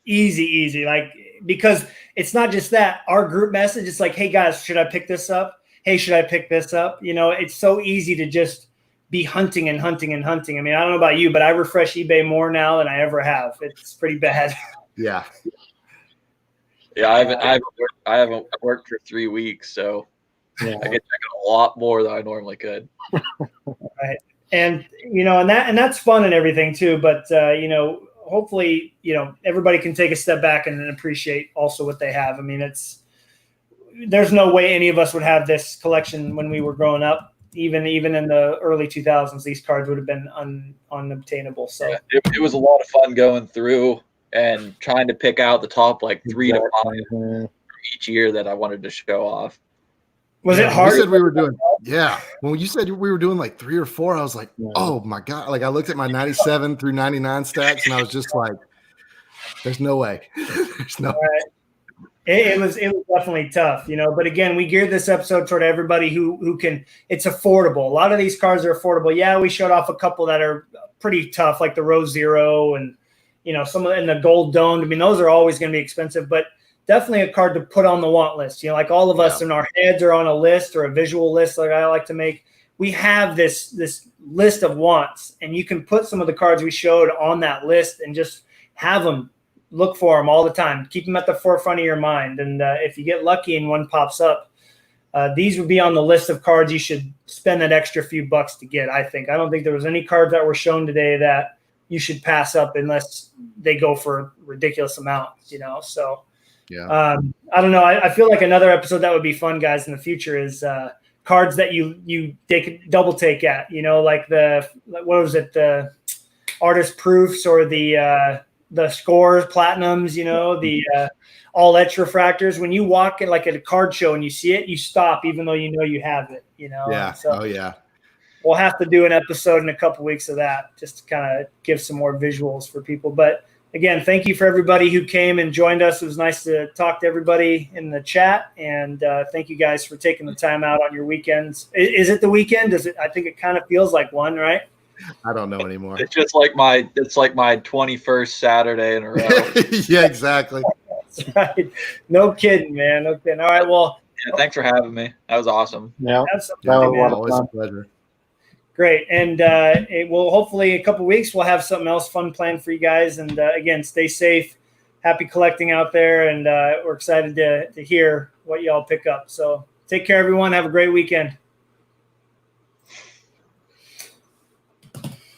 easy. Like, because it's not just that. Our group message, it's like, hey guys, should I pick this up? Hey, should I pick this up? You know, it's so easy to just be hunting and hunting and hunting. I mean, I don't know about you, but I refresh eBay more now than I ever have. It's pretty bad. Yeah. Yeah, I haven't worked for 3 weeks, so Yeah. I get a lot more than I normally could. Right. And, you know, and that's fun and everything too. But, you know, hopefully, you know, everybody can take a step back and appreciate also what they have. I mean, there's no way any of us would have this collection when we were growing up. Even in the early 2000s, these cards would have been unobtainable. So yeah, it was a lot of fun going through and trying to pick out the top like 3 to 5 from each year that I wanted to show off. Was it hard? You said we were doing, yeah. When you said we were doing like 3 or 4, I was like, oh my God. Like I looked at my 97 through 99 stacks and I was just like, there's no way. There's no way. It was definitely tough, you know, but again, we geared this episode toward everybody who can, it's affordable. A lot of these cards are affordable. Yeah. We showed off a couple that are pretty tough, like the Rose Zero and, you know, some of the, and the Gold Domed. I mean, those are always going to be expensive, but definitely a card to put on the want list. You know, like all of us in our heads are on a list or a visual list, like I like to make. We have this list of wants, and you can put some of the cards we showed on that list and just have them, look for them all the time. Keep them at the forefront of your mind. And if you get lucky and one pops up, these would be on the list of cards you should spend that extra few bucks to get, I think. I don't think there was any cards that were shown today that you should pass up unless they go for ridiculous amounts, you know? So, yeah. I don't know. I feel like another episode that would be fun, guys, in the future is cards that you take double take at, you know, like what was it? The artist proofs or the scores, platinums, you know, the all etch refractors. When you walk in like at a card show and you see it, you stop, even though you know you have it, you know? Yeah. So Oh yeah. we'll have to do an episode in a couple weeks of that, just to kind of give some more visuals for people. But again, thank you for everybody who came and joined us. It was nice to talk to everybody in the chat, and thank you guys for taking the time out on your weekends. Is it the weekend? I think it kind of feels like one, right? I don't know anymore. It's just like my 21st Saturday in a row. Yeah, exactly. That's right. No kidding, man. No kidding. All right. Well, Yeah, thanks for having me. That was awesome. Yeah. absolutely, That was a man. lot of Always a fun. pleasure. Great. And it will hopefully in a couple weeks, we'll have something else fun planned for you guys. And again, stay safe. Happy collecting out there. And we're excited to hear what y'all pick up. So take care, everyone. Have a great weekend.